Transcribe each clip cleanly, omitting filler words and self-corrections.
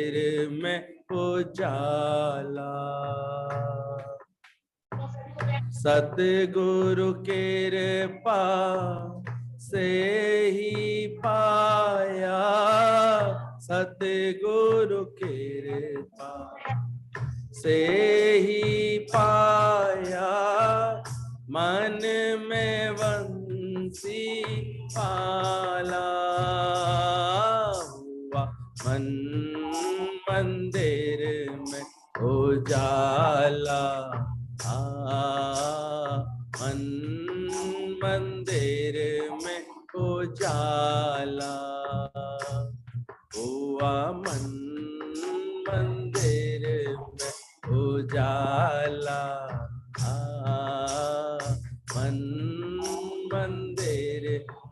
मंदिर में उजाला। सतगुरु कृपा से ही पाया, सतगुरु कृपा से ही पाया, मन में बंसी पाला हुआ। मन मंदिर में उजाला, मन मंदिर में उजाला हुआ। मन मंदिर में उजाला, मन मंदिर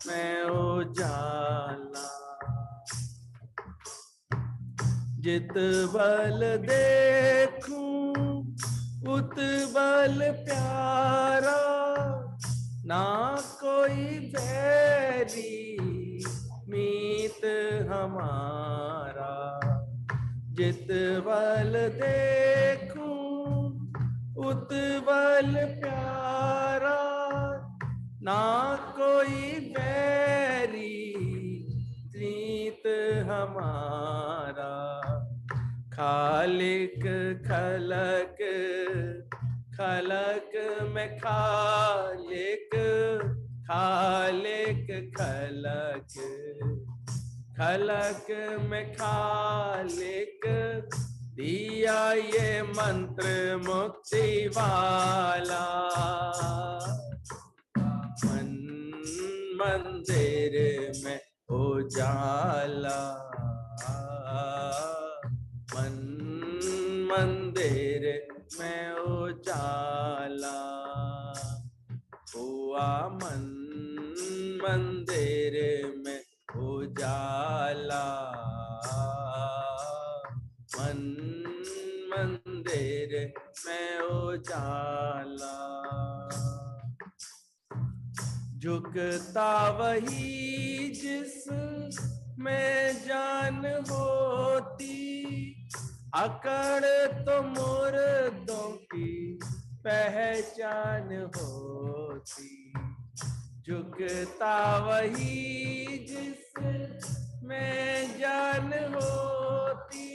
में उजाला। जित बल देखूं उत बल प्यारा, ना कोई बैरी मीत हमारा। जित बल देखूं उत बल प्यारा, ना कोई बैरी मीत हमारा। खालिक खलक खलक में खालिक, खालिक खलक खलक में खालिक, दिया ये मंत्र मुक्ति वाला। मन मंदिर में उजाला, मन मंदिर में उजाला हुआ। मन मंदिर में उजाला, मन मंदिर में उजाला। झुकता वही जिस में जान होती, अकड़ तो मुर्दों की पहचान होती। झुकता वही जिस में जान होती,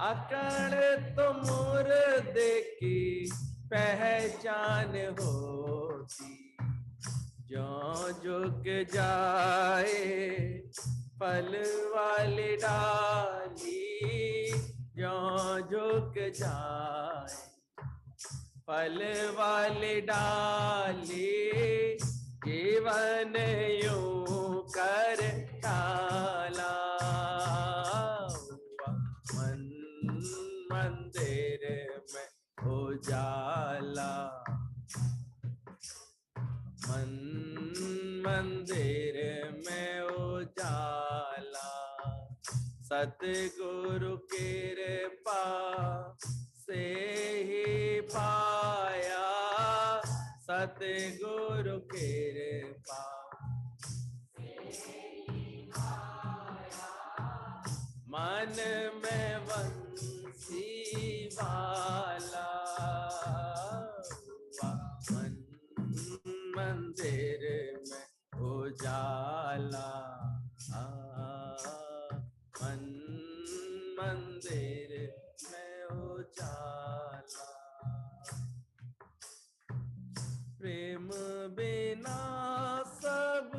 अकड़ तो मुर्दे की पहचान होती। जो झुक जाए फल वाली डाली, जो झुक जाए फल वाली डाली, जीवन यूं कर डाला हुआ। मन मंदिर में उजाला, मन मंदिर में उजाला। सतगुरु कृपा से ही पाया, सतगुरु कृपा से ही पाया, मन में बंसी वाला। मन मंदिर में उजाला, मन मंदिर में उजाला। प्रेम बिना सब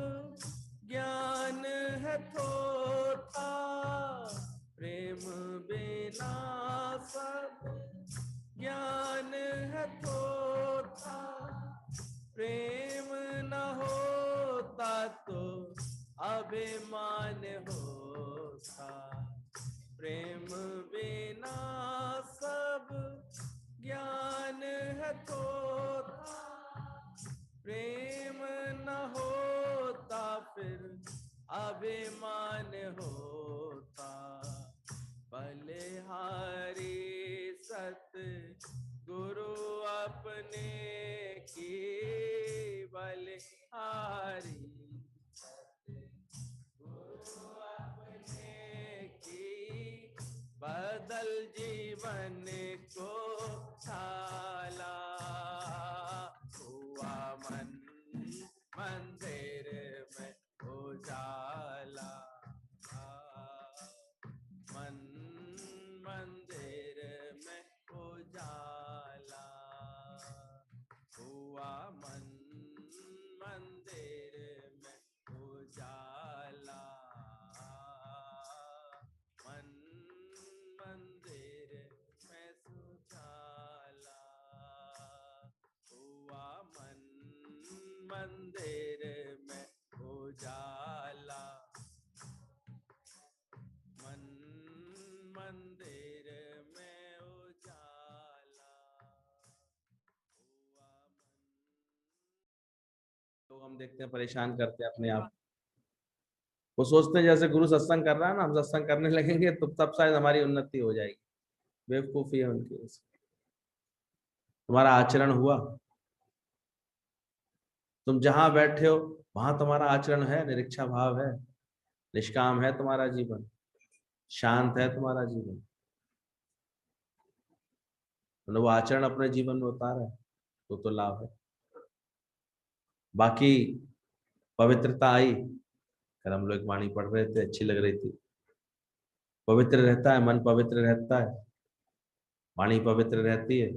ज्ञान है थोथा, प्रेम बिना सब ज्ञान है थोथा। प्रेम न होता तो अभिमान होता, प्रेम बिना सब ज्ञान है थोथा। प्रेम न होता फिर अभिमान होता। बलिहारी सत गुरु अपने की, बलिहारी सत गुरु अपने की, जल जीवन को थाला, हुआ मन मंदिर में उजाला, मन मंदिर में उजाला, हुआ मन मंदिर में उजाला, मन मंदिर में सुजाला, हुआ मन मंदिर में उजाला, मन मंदिर में उजाला, हुआ मन। लोग हम देखते हैं परेशान करते हैं अपने आप, वो सोचते हैं जैसे गुरु सत्संग कर रहा है ना, हम सत्संग करने लगेंगे तो तब शायद हमारी उन्नति हो जाएगी। बेवकूफी है उनकी। तुम्हारा आचरण हुआ, तुम जहां बैठे हो वहां तुम्हारा आचरण है, निरीक्षा भाव है, निष्काम है तुम्हारा जीवन, शांत है तुम्हारा जीवन, मतलब वो आचरण अपने जीवन में उतारा है तो लाभ है। बाकी पवित्रता आई, कल हम लोग वाणी पढ़ रहे थे, अच्छी लग रही थी। पवित्र रहता है मन, पवित्र रहता है, वाणी पवित्र रहती है,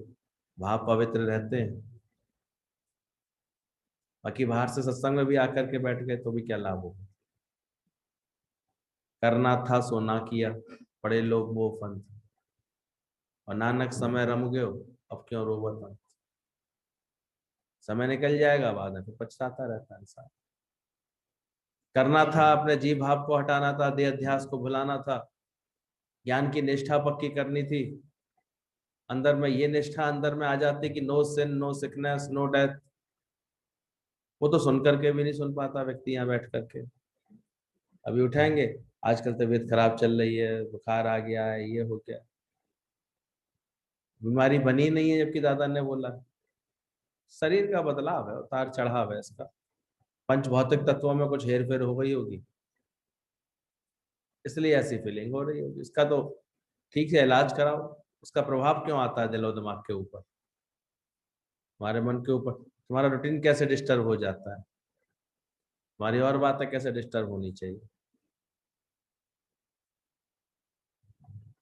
भाव पवित्र रहते हैं। बाकी बाहर से सत्संग में भी आकर के बैठ गए तो भी क्या लाभ होगा। करना था सो ना किया, पढ़े लोग वो फंत, और नानक समय रम गयो अब क्यों रोवत अंत। समय निकल जाएगा, बाद में फिर पछताता रहता है इंसान। करना था, अपने जीव भाव को हटाना था, देह अध्यास को भुलाना था, ज्ञान की निष्ठा पक्की करनी थी। अंदर में ये निष्ठा अंदर में आ जाती कि no sin, no sickness, no death. वो तो सुन करके भी नहीं सुन पाता व्यक्ति यहाँ बैठ करके। अभी उठाएंगे, आजकल तबीयत खराब चल रही है, बुखार आ गया है, ये हो गया, बीमारी बनी नहीं है, जबकि दादा ने बोला शरीर का बदलाव है, उतार चढ़ाव है इसका, पंच भौतिक तत्वों में कुछ हेर फेर हो गई होगी, इसलिए ऐसी फीलिंग हो रही होगी। इसका तो ठीक है इलाज कराओ। उसका प्रभाव क्यों आता है दिलो दिमाग के ऊपर, तुम्हारे मन के ऊपर? तुम्हारा रूटीन कैसे डिस्टर्ब हो जाता है, तुम्हारी और बातें कैसे डिस्टर्ब होनी चाहिए।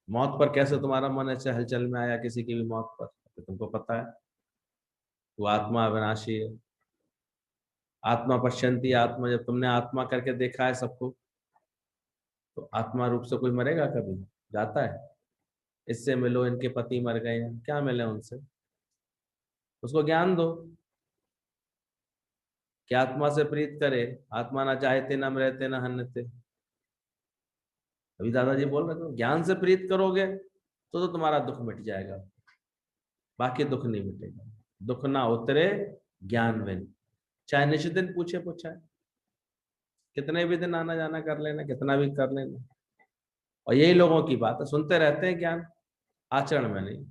मौत पर कैसे तुम्हारा मन ऐसे हलचल में आया, किसी की भी मौत पर, तो तुमको पता है वो आत्मा अविनाशी है। आत्मा पश्यंती आत्मा, जब तुमने आत्मा करके देखा है सबको, तो आत्मा रूप से कोई मरेगा कभी? जाता है? इससे मिलो, इनके पति मर गए हैं, क्या मिले उनसे? उसको ज्ञान दो कि आत्मा से प्रीत करे, आत्मा ना चाहते न मरते न हन्नते। अभी दादाजी बोल रहे थे ज्ञान से प्रीत करोगे तो तुम्हारा दुख मिट जाएगा, बाकी दुख नहीं मिटेगा। दुख ना उतरे ज्ञान बिन, चाहे निश्चित दिन पूछे पूछा, कितने भी दिन आना जाना कर लेना, कितना भी कर लेना। और यही लोगों की बात है, सुनते रहते हैं ज्ञान, आचरण में नहीं।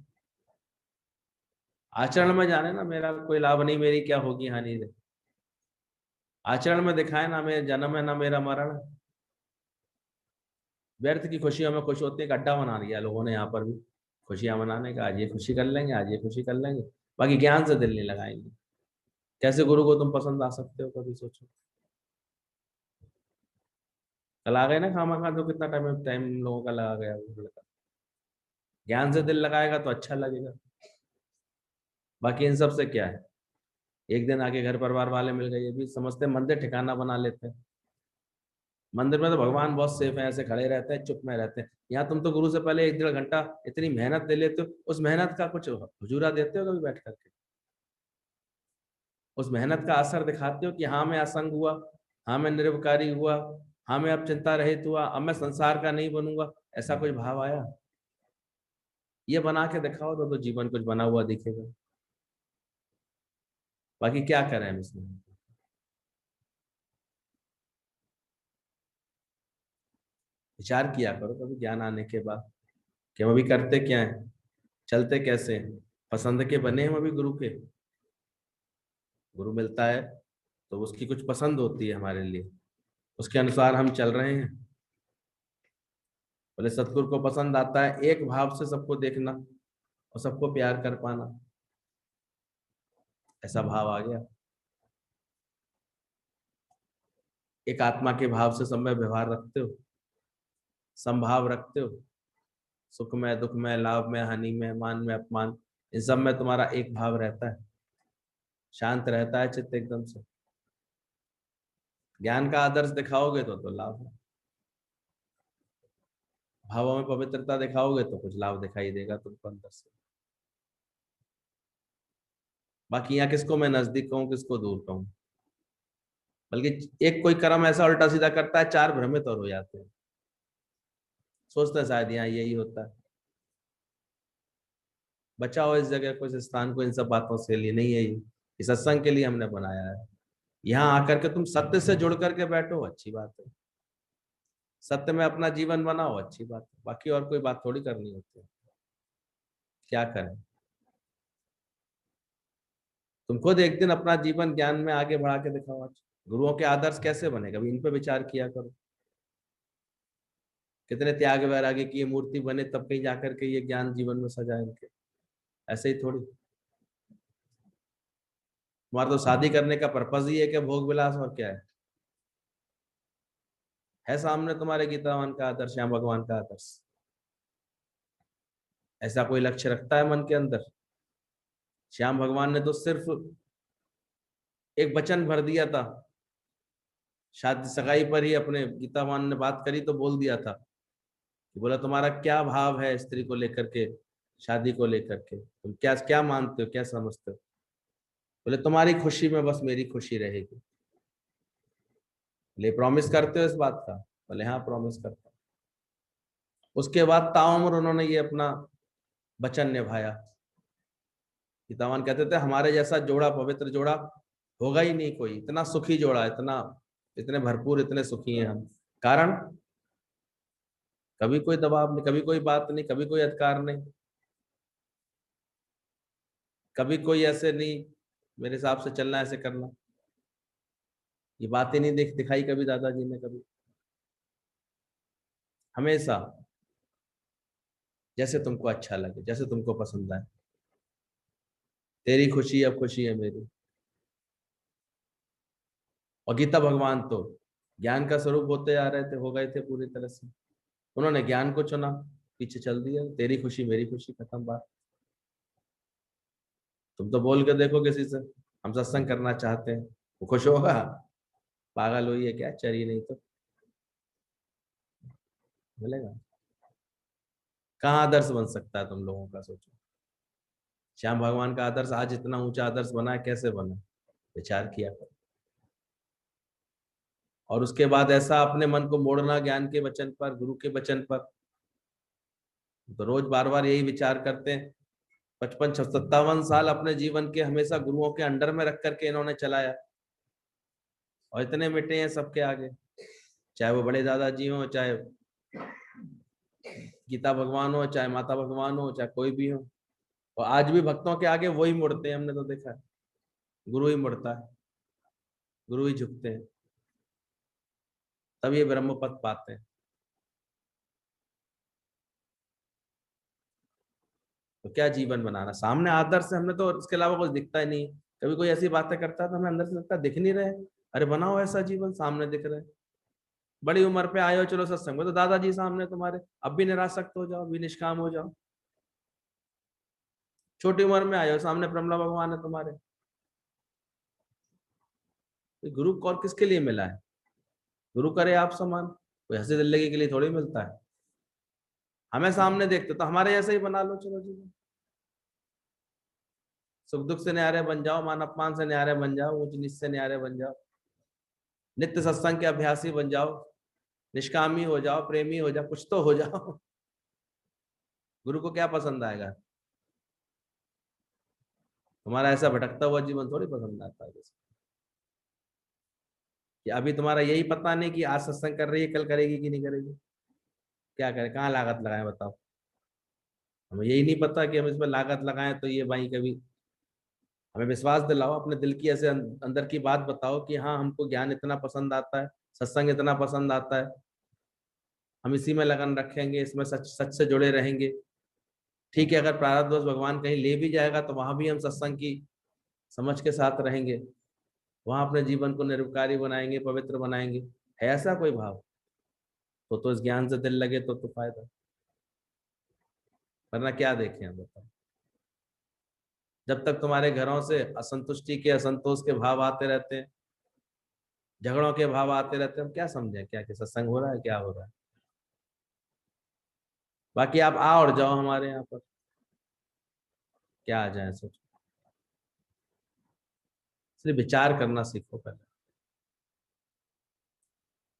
आचरण में जाने ना मेरा कोई लाभ नहीं, मेरी क्या होगी हानि रे। आचरण में दिखाए ना मेरा जन्म है ना मेरा मरण। व्यर्थ की खुशियों में खुश होते, एक अड्डा बना लिया लोगों ने यहाँ पर भी, खुशियां मनाने का। आज ये खुशी कर लेंगे, आज ये खुशी कर लेंगे, बाकी ज्ञान से दिल नहीं लगाएंगे। कैसे गुरु को तुम पसंद आ सकते हो, कभी सोचो। कल आ गए ना खामा खा, तो कितना टाइम टाइम लोगों का लगा गया वो लड़का। ज्ञान से दिल लगाएगा तो अच्छा लगेगा। बाकी इन सब से क्या है, एक दिन आके घर परिवार वाले मिल गए, ये भी समझते हैं मंदिर ठिकाना बना लेते हैं। मंदिर में तो भगवान बहुत सेफ है, ऐसे खड़े रहते हैं, चुप में रहते हैं। यहाँ तुम तो गुरु से पहले 1-1.5 घंटा इतनी मेहनत ले लेते हो, उस मेहनत का कुछ हुजूरा देते हो कभी बैठ करके? उस मेहनत का असर दिखाते हो कि हाँ मैं असंग हुआ, हाँ मैं निरवकारी हुआ, हाँ मैं अब चिंता रहित हुआ, अब मैं संसार का नहीं बनूंगा, ऐसा कोई भाव आया? ये बना के दिखाओ तो जीवन कुछ बना हुआ दिखेगा। बाकी क्या करें हम इसमें? विचार किया करो कभी ज्ञान आने के बाद कि हम अभी करते क्या है, चलते कैसे हैं, पसंद के बने हम अभी गुरु के। गुरु मिलता है तो उसकी कुछ पसंद होती है हमारे लिए, उसके अनुसार हम चल रहे हैं। बोले सतगुरु को पसंद आता है एक भाव से सबको देखना और सबको प्यार कर पाना। ऐसा भाव आ गया, एक आत्मा के भाव से सब में व्यवहार रखते हो, समभाव रखते हो, सुख में दुख में, लाभ में हानि में, मान में अपमान, इन सब में तुम्हारा एक भाव रहता है, शांत रहता है चित्त एकदम से। ज्ञान का आदर्श दिखाओगे तो लाभ है, भावों में पवित्रता दिखाओगे तो कुछ लाभ दिखाई देगा तुमको अंदर से। बाकी यहाँ किसको मैं नजदीक कहूँ किसको दूर कहूँ, बल्कि एक कोई कर्म ऐसा उल्टा सीधा करता है, चार भ्रमित और हो जाते हैं, सोचते हैं शायद यहाँ यही होता है। बचाओ इस जगह को, इस स्थान को इन सब बातों से लिए नहीं है, ये इस सत्संग के लिए हमने बनाया है। यहाँ आकर के तुम सत्य से जुड़ करके बैठो, अच्छी बात है, सत्य में अपना जीवन बनाओ, अच्छी बात है, बाकी और कोई बात थोड़ी करनी होती है। क्या करें, तुम खुद एक दिन अपना जीवन ज्ञान में आगे बढ़ा के दिखाओ। आज गुरुओं के आदर्श कैसे बने, कभी इन पे विचार किया करो। कितने त्याग वैराग्य की ये मूर्ति बने तब कहीं जाकर के ये ज्ञान जीवन में सजा इनके, ऐसे ही थोड़ी। तुम्हारा तो शादी करने का पर्पज ही है कि भोग विलास, और क्या है सामने तुम्हारे गीतावान का आदर्श, श्याम भगवान का आदर्श। ऐसा कोई लक्ष्य रखता है मन के अंदर? श्याम भगवान ने तो सिर्फ एक वचन भर दिया था, शादी सगाई पर ही अपने गीतावान ने बात करी तो बोल दिया था कि बोला तुम्हारा क्या भाव है स्त्री को लेकर के, शादी को लेकर के, तुम क्या क्या मानते हो, क्या समझते हो? बोले तुम्हारी खुशी में बस मेरी खुशी रहेगी। बोले प्रॉमिस करते हो इस बात का? बोले हाँ प्रॉमिस करता हूं। उसके बाद ताउम्र उन्होंने ये अपना वचन निभाया। गीतावान कहते थे हमारे जैसा जोड़ा, पवित्र जोड़ा होगा ही नहीं कोई, इतना सुखी जोड़ा, इतना इतने भरपूर, इतने सुखी हैं हम। कारण कभी कोई दबाव नहीं, कभी कोई बात नहीं, कभी कोई अधिकार नहीं, कभी कोई ऐसे नहीं मेरे हिसाब से चलना, ऐसे करना, ये बातें नहीं दिखाई कभी दादाजी ने। कभी हमेशा जैसे तुमको अच्छा लगे, जैसे तुमको पसंद आए, तेरी खुशी अब खुशी है मेरी। और गीता भगवान तो ज्ञान का स्वरूप होते आ रहे थे, हो गए थे पूरी तरह से। उन्होंने ज्ञान को चुना, पीछे चल दिया, तेरी खुशी मेरी खुशी, खत्म बात। तुम तो बोल के देखो किसी से हम सत्संग करना चाहते हैं, वो खुश होगा? पागल हुई है क्या, चरी नहीं तो मिलेगा। कहाँ आदर्श बन सकता है तुम लोगों का, सोचो। श्याम भगवान का आदर्श आज इतना ऊंचा आदर्श बना है, कैसे बना, विचार किया करो। और उसके बाद ऐसा अपने मन को मोड़ना ज्ञान के वचन पर, गुरु के वचन पर। तो रोज बार बार यही विचार करते हैं। 55-57 साल अपने जीवन के हमेशा गुरुओं के अंडर में रख करके इन्होंने चलाया, और इतने मिटे हैं सबके आगे, चाहे वो बड़े दादाजी हो, चाहे गीता भगवान हो, चाहे माता भगवान हो, चाहे कोई भी हो। और आज भी भक्तों के आगे वही मुड़ते हैं, हमने तो देखा है, गुरु ही मुड़ता है, गुरु ही झुकते हैं, तब ये ब्रह्म पद पाते हैं। तो क्या जीवन बनाना, सामने आदर्श से हमने तो इसके अलावा कुछ दिखता ही नहीं। कभी कोई ऐसी बातें करता है तो हमें अंदर से लगता है दिख नहीं रहे, अरे बनाओ ऐसा जीवन, सामने दिख रहे। बड़ी उम्र पे आए हो, चलो सत्संग में, तो दादाजी सामने तुम्हारे, अब भी निरासक्त हो जाओ, भी निष्काम हो जाओ। छोटी उम्र में आए हो, सामने प्रमला भगवान है तुम्हारे। तो गुरु कौन किसके लिए मिला है? गुरु करे आप समान, कोई हंसी दिल्लगी के लिए थोड़ी मिलता है। हमें सामने देखते तो हमारे जैसे ही बना लो, चलो जी, सुख दुख से न्यारे बन जाओ, मान अपमान से न्यारे बन जाओ, ऊंच नीच से न्यारे बन जाओ, नित्य सत्संग के अभ्यासी बन जाओ, निष्कामी हो जाओ, प्रेमी हो जाओ, कुछ तो हो जाओ। गुरु को क्या पसंद आएगा? तुम्हारा ऐसा भटकता हुआ जीवन थोड़ी पसंद आता है। जैसे कि अभी तुम्हारा यही पता नहीं कि आज सत्संग कर रही है, कल करेगी कि नहीं करेगी, क्या करे, कहाँ लागत लगाए बताओ। हमें यही नहीं पता कि हम इसमें लागत लगाएं तो ये भाई कभी हमें विश्वास दिलाओ, अपने दिल की ऐसे अंदर की बात बताओ कि हाँ हमको ज्ञान इतना पसंद आता है, सत्संग इतना पसंद आता है, हम इसी में लगन रखेंगे, इसमें सच सच से जुड़े रहेंगे। ठीक है, अगर प्रारब्धवश भगवान कहीं ले भी जाएगा तो वहां भी हम सत्संग की समझ के साथ रहेंगे, वहां अपने जीवन को निरुपकारी बनाएंगे, पवित्र बनाएंगे। है ऐसा कोई भाव तो इस ज्ञान से दिल लगे तो फायदा, वरना क्या देखें हम, बताओ। जब तक तुम्हारे घरों से असंतुष्टि के, असंतोष के भाव आते रहते हैं, झगड़ों के भाव आते रहते हैं, हम क्या समझें क्या कि सत्संग हो रहा है, क्या हो रहा है। बाकी आप आ और जाओ हमारे यहाँ पर, क्या आ जाए सोचो। इसलिए विचार करना सीखो पहले,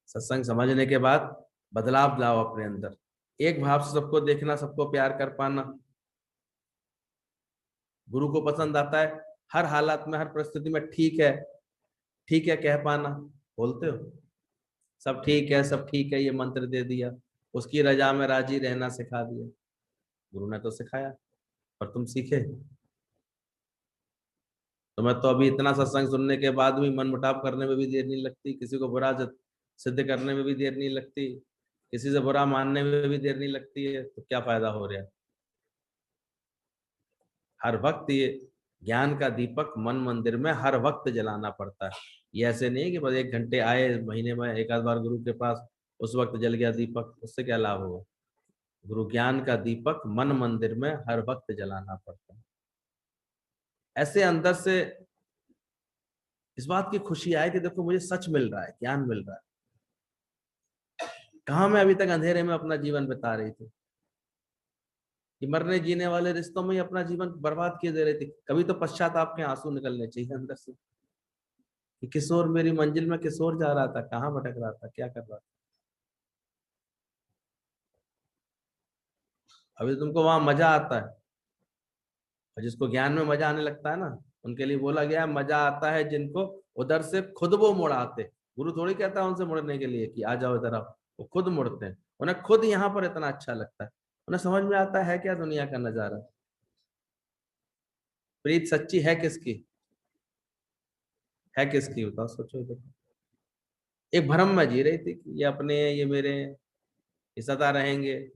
सत्संग समझने के बाद बदलाव लाओ अपने अंदर। एक भाव से सबको देखना, सबको प्यार कर पाना, गुरु को पसंद आता है। हर हालात में, हर परिस्थिति में ठीक है कह पाना। बोलते हो सब ठीक है, सब ठीक है, ये मंत्र दे दिया, उसकी रजा में राजी रहना सिखा दिया। गुरु ने तो सिखाया, पर तुम सीखे। तुम्हें तो अभी इतना सत्संग सुनने के बाद भी मन मुटाव करने में भी देर नहीं लगती, किसी को बुरा सिद्ध करने में भी देर नहीं लगती, किसी से बुरा मानने में भी देर नहीं लगती है, तो क्या फायदा हो रहा है। हर वक्त ये ज्ञान का दीपक मन मंदिर में हर वक्त जलाना पड़ता है। ये ऐसे नहीं कि बस 1 घंटे आए महीने में एक आध बार गुरु के पास, उस वक्त जल गया दीपक, उससे क्या लाभ होगा। गुरु ज्ञान का दीपक मन मंदिर में हर वक्त जलाना पड़ता है। ऐसे अंदर से इस बात की खुशी आए कि देखो मुझे सच मिल रहा है, ज्ञान मिल रहा है। कहाँ मैं अभी तक अंधेरे में अपना जीवन बिता रही थी, कि मरने जीने वाले रिश्तों में ही अपना जीवन बर्बाद किए दे रही थी। कभी तो पश्चाताप के आंसू निकलने चाहिए अंदर से, कि किशोर मेरी मंजिल में किशोर जा रहा था, कहाँ भटक रहा था, क्या कर रहा था। अभी तुमको वहां मजा आता है, और जिसको ज्ञान में मजा आने लगता है ना, उनके लिए बोला गया है मजा आता है जिनको उधर से खुद वो मुड़ाते। गुरु थोड़ी कहता है उनसे मुड़ने के लिए कि आ जाओ इधर आओ, वो खुद मुड़ते हैं। उन्हें खुद यहाँ पर इतना अच्छा लगता है, उन्हें समझ में आता है क्या दुनिया का नजारा। प्रीत सच्ची है किसकी बताओ, सोचो इधर। एक भ्रम में जी रही थी कि ये अपने हैं, ये मेरे हैं, ये सदा रहेंगे।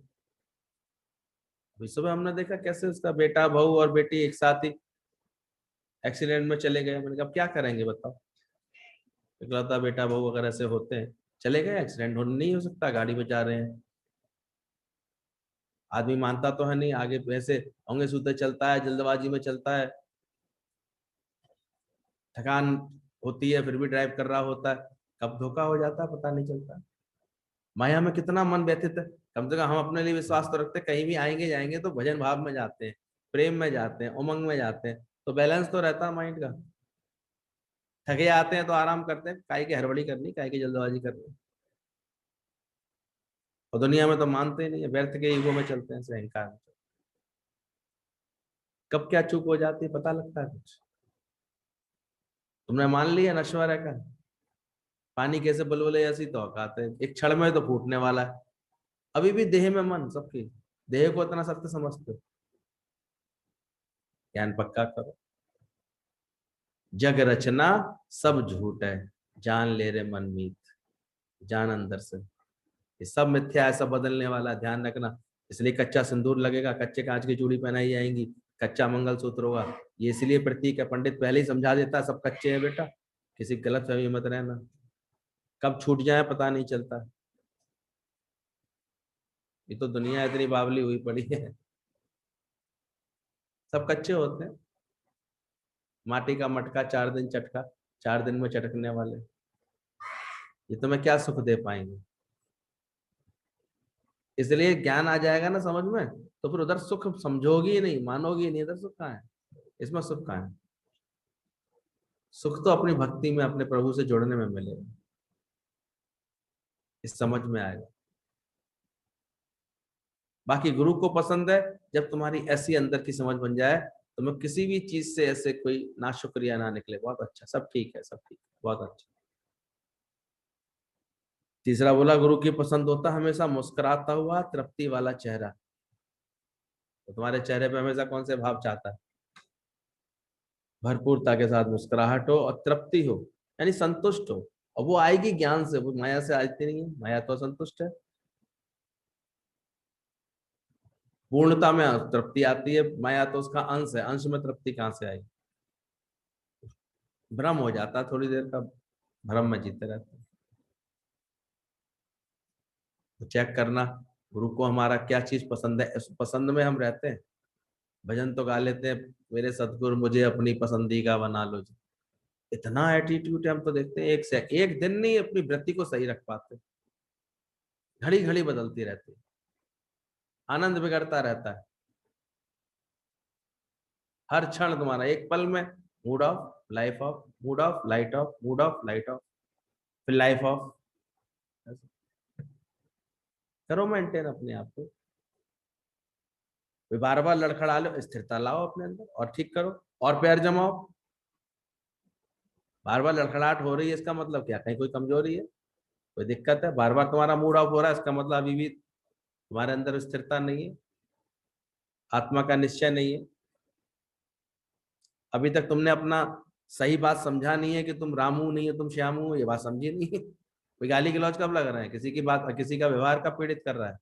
अभी सुबह हमने देखा कैसे उसका बेटा, बहू और बेटी एक साथ ही एक्सीडेंट में चले गए। मैंने कहा अब क्या करेंगे बताओ। इकलौता बेटा बहू अगर ऐसे होते हैं, चले गए, एक्सीडेंट होने नहीं हो सकता, गाड़ी में जा रहे हैं। आदमी मानता तो है नहीं, आगे वैसे होंगे सूते चलता है, जल्दबाजी में चलता है, थकान होती है, फिर भी ड्राइव कर रहा होता है, कब धोखा हो जाता है पता नहीं चलता। माया में कितना मन व्यथित है। कम से कम हम अपने लिए विश्वास तो रखते हैं, कहीं भी आएंगे जाएंगे तो भजन भाव में जाते हैं, प्रेम में जाते हैं, उमंग में जाते हैं, तो बैलेंस तो रहता है माइंड का। थके आते हैं तो आराम करते हैं, काहे की हड़बड़ी करनी, काहे की जल्दबाजी करनी। और दुनिया में तो मानते ही नहीं है, व्यर्थ के ईगो में चलते हैं, अहंकार में। कब क्या चूक हो जाती है पता लगता है कुछ। तुमने मान लिया नश्वर है का, पानी कैसे बुलबुले ऐसी तो औकात है, एक क्षण में तो फूटने वाला है। अभी भी देह में मन सबकी, देह को इतना सत्य समझते हो। ज्ञान पक्का करो। जग रचना सब झूठ है, जान ले रे मन मीत। जान अंदर से, ये सब मिथ्या है, सब बदलने वाला है, ध्यान रखना। इसलिए कच्चा सिंदूर लगेगा, कच्चे कांच की चूड़ी पहनाई जाएंगी, कच्चा मंगलसूत्र होगा। ये इसलिए प्रतीक है, पंडित पहले ही समझा देता है सब कच्चे हैं बेटा, किसी गलत फहमी मत रहना। कब छूट जाए पता नहीं चलता। ये तो दुनिया इतनी बावली हुई पड़ी है, सब कच्चे होते हैं। माटी का मटका 4 दिन चटका, 4 दिन में चटकने वाले, ये तुम्हें क्या सुख दे पाएंगे। इसलिए ज्ञान आ जाएगा ना समझ में, तो फिर उधर सुख समझोगी ही नहीं, मानोगी ही नहीं, इधर सुख कहाँ है, इसमें सुख कहाँ है। सुख तो अपनी भक्ति में, अपने प्रभु से जुड़ने में मिलेगा, इस समझ में आएगा। बाकी गुरु को पसंद है जब तुम्हारी ऐसी अंदर की समझ बन जाए, तुम्हें किसी भी चीज से ऐसे कोई ना शुक्रिया ना निकले, बहुत अच्छा, सब ठीक है, सब ठीक है, बहुत अच्छा। तीसरा बोला गुरु की पसंद होता हमेशा मुस्कुराता हुआ तृप्ति वाला चेहरा। तो तुम्हारे चेहरे पे हमेशा कौन से भाव चाहता है, भरपूरता के साथ मुस्कुराहट हो और तृप्ति हो, यानी संतुष्ट हो। और वो आएगी ज्ञान से, वो माया से आती नहीं है, माया तो संतुष्ट है। पूर्णता में तृप्ति आती है, माया तो उसका अंश है, अंश में तृप्ति कहाँ से आई? भ्रम हो जाता है, थोड़ी देर का भ्रम में जीते रहते हैं। तो चेक करना गुरु को हमारा क्या चीज पसंद है, उस पसंद में हम रहते हैं। भजन तो गा लेते हैं, मेरे सतगुरु मुझे अपनी पसंदीदा बना लो जी। इतना एटीट्यूड है, हम तो देखते हैं एक दिन नहीं अपनी वृत्ति को सही रख पाते, घड़ी घड़ी बदलती रहती है, आनंद बिगड़ता रहता है। हर क्षण तुम्हारा एक पल में mood off, life of, mood off, light of, mood off, light of, फिर लाइफ ऑफ। करो मेंटेन अपने आप को, बार बार लड़खड़ा लो, स्थिरता लाओ अपने अंदर और ठीक करो और पैर जमाओ। बार बार लड़खड़ाहट हो रही है, इसका मतलब क्या? कहीं कोई कमजोरी है, कोई दिक्कत है? बार बार तुम्हारा मूड ऑफ हो रहा है, इसका मतलब अभी भी तुम्हारे अंदर स्थिरता नहीं है, आत्मा का निश्चय नहीं है। अभी तक तुमने अपना सही बात समझा नहीं है कि तुम रामू नहीं हो, तुम श्यामू हो, ये बात समझी नहीं है। कोई गाली गलौज कब लग रहा है, किसी की बात, किसी का व्यवहार कब पीड़ित कर रहा है?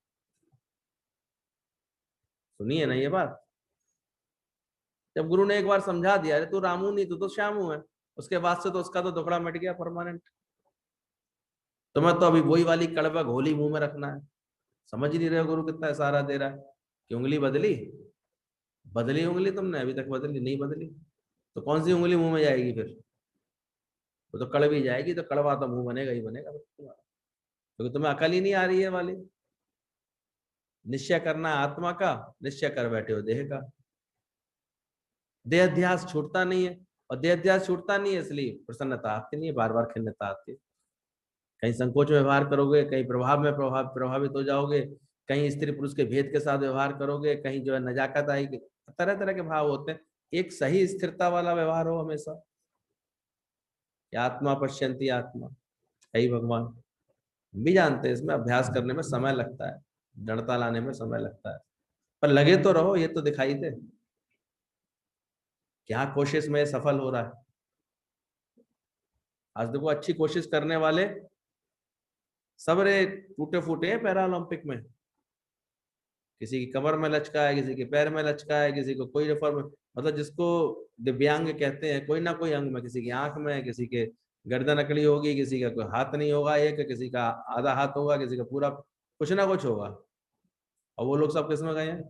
सुनिए ना ये बात। जब गुरु ने एक बार समझा दिया, अरे तू रामू नहीं, तू तो श्यामू है, उसके बाद से तो उसका तो दुखड़ा मिट गया परमानेंट। तुम्हें तो अभी वही वाली कड़वा घोली मुंह में रखना है। समझ ही नहीं रहे हो गुरु कितना इशारा दे रहा है कि उंगली बदली, बदली उंगली तुमने, अभी तक बदली नहीं, बदली तो कौन सी उंगली मुंह में जाएगी फिर? वो तो कड़वी जाएगी, तो कड़वा तो मुंह बनेगा ही बनेगा तुम्हारा, क्योंकि तुम्हें अकल ही नहीं आ रही है वाली। निश्चय करना है आत्मा का, निश्चय कर बैठे हो देह का। देह अध्यास छूटता नहीं है, और देह अध्यास छूटता नहीं है इसलिए प्रसन्नता आती नहीं है, बार बार खिन्नता आती है। कहीं संकोच व्यवहार करोगे, कहीं प्रभाव में प्रभावित हो जाओगे, कहीं स्त्री पुरुष के भेद के साथ व्यवहार करोगे, कहीं जो है नजाकत आएगी, तरह तरह के भाव होते हैं। एक सही स्थिरता वाला व्यवहार हो हमेशा। आत्मा पश्यंती आत्मा है भगवान। हम भी जानते हैं इसमें अभ्यास करने में समय लगता है, दृढ़ता लाने में समय लगता है, पर लगे तो रहो, ये तो दिखाई दे क्या कोशिश में सफल हो रहा है। आज देखो अच्छी कोशिश करने वाले सबरे टूटे फूटे हैं पैरा ओलंपिक में। किसी की कमर में लचका है, किसी के पैर में लचका है, किसी को कोई रिफॉर्म, मतलब जिसको दिव्यांग कहते हैं, कोई ना कोई अंग में, किसी की आंख में, किसी के गर्दन अकड़ी होगी, किसी का कोई हाथ नहीं होगा एक, किसी का आधा हाथ होगा, किसी का पूरा, कुछ ना कुछ होगा। और वो लोग सब किसमें गए हैं?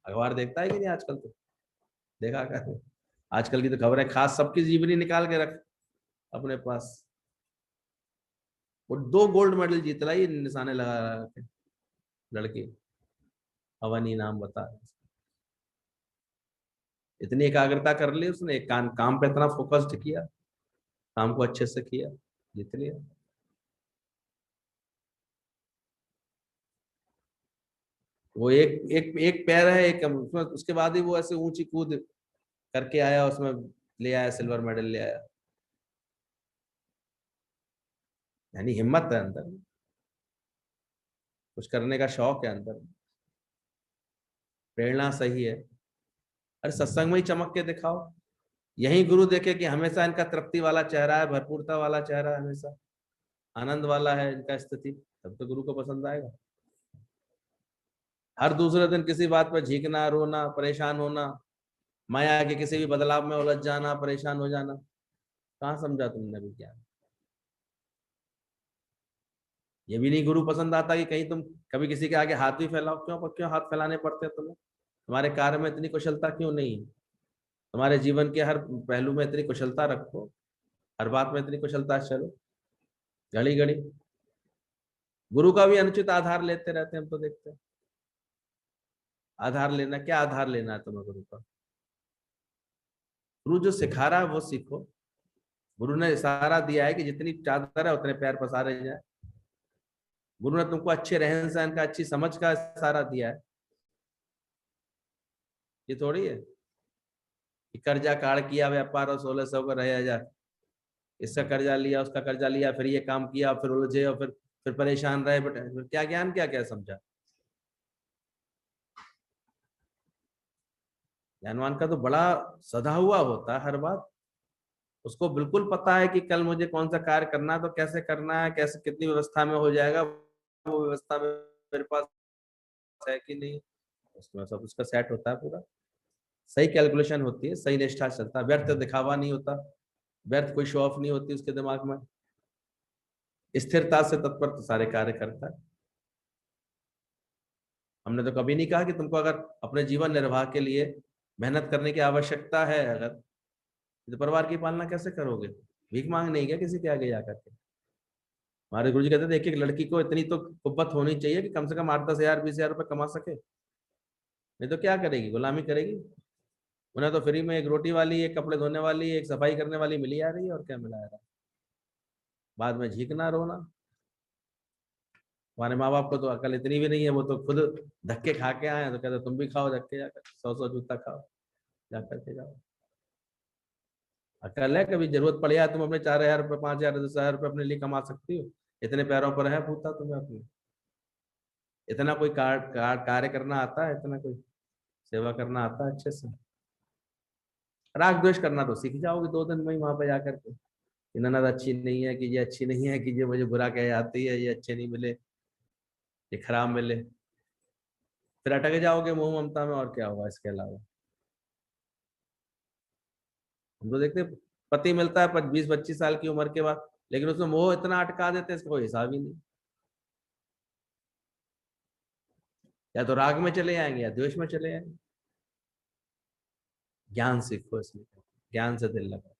अखबार देखता है कि नहीं आजकल? तो देखा कर, आजकल की तो खबरें खास सबकी जीवनी निकाल के रख अपने पास। वो 2 गोल्ड मेडल जीत लाई निशाने लगा लगा के लड़की, अवनी नाम बता। इतनी एकाग्रता कर ली उसने, एक काम पे इतना फोकस्ड किया, काम को अच्छे से किया, जीत लिया। वो एक एक एक पैर है, एक उसमें, उसके बाद ही वो ऐसे ऊंची कूद करके आया, उसमें ले आया, सिल्वर मेडल ले आया। यानी हिम्मत है अंदर, कुछ करने का शौक है अंदर, प्रेरणा सही है। अरे सत्संग में ही चमक के दिखाओ, यही गुरु देखे कि हमेशा इनका तृप्ति वाला चेहरा है, भरपूरता वाला चेहरा है, हमेशा आनंद वाला है इनका स्थिति, तब तो गुरु को पसंद आएगा। हर दूसरे दिन किसी बात पर झीकना, रोना, परेशान होना, माया के किसी भी बदलाव में उलझ जाना, परेशान हो जाना, कहाँ समझा तुमने भी क्या? ये भी नहीं गुरु पसंद आता कि कहीं तुम कभी किसी के आगे हाथ भी फैलाओ। क्यों क्यों हाथ फैलाने पड़ते हैं तुम्हें? तुम्हारे कार्य में इतनी कुशलता क्यों नहीं है? तुम्हारे जीवन के हर पहलू में इतनी कुशलता रखो, हर बात में इतनी कुशलता से चलो, घड़ी घड़ी गुरु का भी अनुचित आधार लेते रहते हैं, हम तो देखते हैं। आधार लेना क्या? आधार लेना है तुम्हें गुरु का? गुरु जो सिखा रहा है वो सीखो। गुरु ने इशारा दिया है कि जितनी चादर है उतने पैर पसारे जाए। गुरु ने तुमको अच्छे रहन सहन का, अच्छी समझ का इशारा दिया है। ये थोड़ी है कि कर्जा काढ़ किया व्यापार और 1600 का रह जा, इसका कर्जा लिया, उसका कर्जा लिया, फिर ये काम किया, फिर उलझे, और फिर परेशान रहे, बट क्या ज्ञान, क्या क्या समझा? ज्ञानवान का तो बड़ा सधा हुआ होता है हर बात, उसको बिल्कुल पता है कि कल मुझे कौन सा कार्य करना है, तो कैसे करना है, कैसे कितनी व्यवस्था में हो जाएगा, वो व्यवस्था में मेरे पास है कि नहीं, उसमें सब उसका सेट होता है, पूरा सही कैलकुलेशन होती है, सही निष्ठा चलता है, व्यर्थ दिखावा नहीं होता, व्यर्थ कोई शो ऑफ नहीं होती उसके दिमाग में, स्थिरता से तत्पर सारे कार्य करता है। हमने तो कभी नहीं कहा कि तुमको अगर अपने जीवन निर्वाह के लिए मेहनत करने की आवश्यकता है, अगर तो परिवार की पालना कैसे करोगे? भीख मांग नहीं गया किसी के आगे जाकर के। हमारे गुरु जी कहते थे एक एक लड़की को इतनी तो कुव्वत होनी चाहिए कि कम से कम 8-10 हजार 20 हजार रुपये कमा सके, नहीं तो क्या करेगी, गुलामी करेगी। उन्हें तो फ्री में एक रोटी वाली, एक कपड़े धोने वाली, एक सफाई करने वाली मिली आ रही है, और क्या मिला रहा है। बाद में झीकना रोना। हमारे माँ बाप को तो अकल इतनी भी नहीं है, वो तो खुद धक्के खा के आए हैं, तो कहते तुम भी खाओ धक्के जाकर, 100-100 जूता खाओ जाकर के जाओ। अकल है, कभी जरूरत पड़ जाए तुम अपने 4 हजार रुपये 5 हजार 10 हजार रुपये अपने लिए कमा सकती हो, इतने पैरों पर है पूता तुम्हें अपने, इतना कोई कार्य करना आता है, इतना कोई सेवा करना आता है अच्छे से। राग द्वेष करना तो सीख जाओगे 2 दिन में ही वहां पे जाकर के, कि ननद अच्छी नहीं है, कि ये अच्छी नहीं है, कि ये मुझे बुरा कह जाती है, ये अच्छे नहीं मिले, ये खराब मिले, फिर अटक जाओगे मोह ममता में, और क्या होगा इसके अलावा। हम तो देखते हैं, पति मिलता है 20-25 साल की उम्र के बाद, लेकिन उसमें मोह इतना अटका देते हैं इसका कोई हिसाब ही नहीं। या तो राग में चले जाएंगे या द्वेष में चले जाएंगे। ज्ञान सीखो, इसलिए ज्ञान से दिल लगा।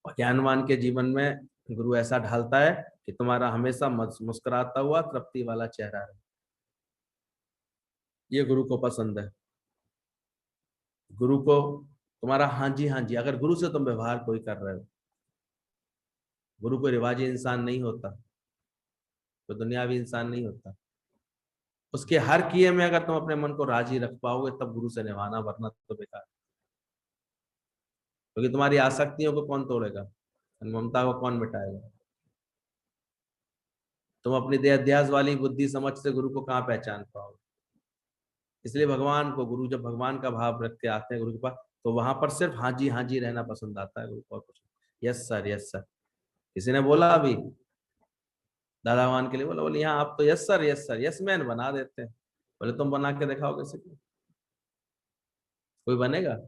और ज्ञानवान के जीवन में गुरु ऐसा ढालता है कि तुम्हारा हमेशा मुस्कुराता हुआ तृप्ति वाला चेहरा है। ये गुरु को पसंद है। गुरु को तुम्हारा हाँ जी हाँ जी, अगर गुरु से तुम व्यवहार कोई कर रहे हो, गुरु कोई रिवाजी इंसान नहीं होता, तो दुनियावी इंसान नहीं होता, उसके हर किए में अगर तुम अपने मन को राजी रख पाओगे तब गुरु से निभाना, वरना तो बेकार। क्योंकि तुम्हारी आसक्तियों को कौन तोड़ेगा, ममता को कौन मिटाएगा। तुम अपनी देहाध्यास वाली बुद्धि समझ से गुरु को कहाँ पहचान पाओगे। इसलिए भगवान को, गुरु जब भगवान का भाव रख के आते हैं गुरु के पास, तो वहां पर सिर्फ हाँ जी रहना पसंद आता है गुरु को, और कुछ। Yes sir, yes sir. किसी ने बोला अभी, दादा भगवान के लिए बोला, बोले यहाँ आप तो yes sir yes sir yes man बना देते हैं। बोले तुम बना के दिखाओ कैसे, कोई बनेगा?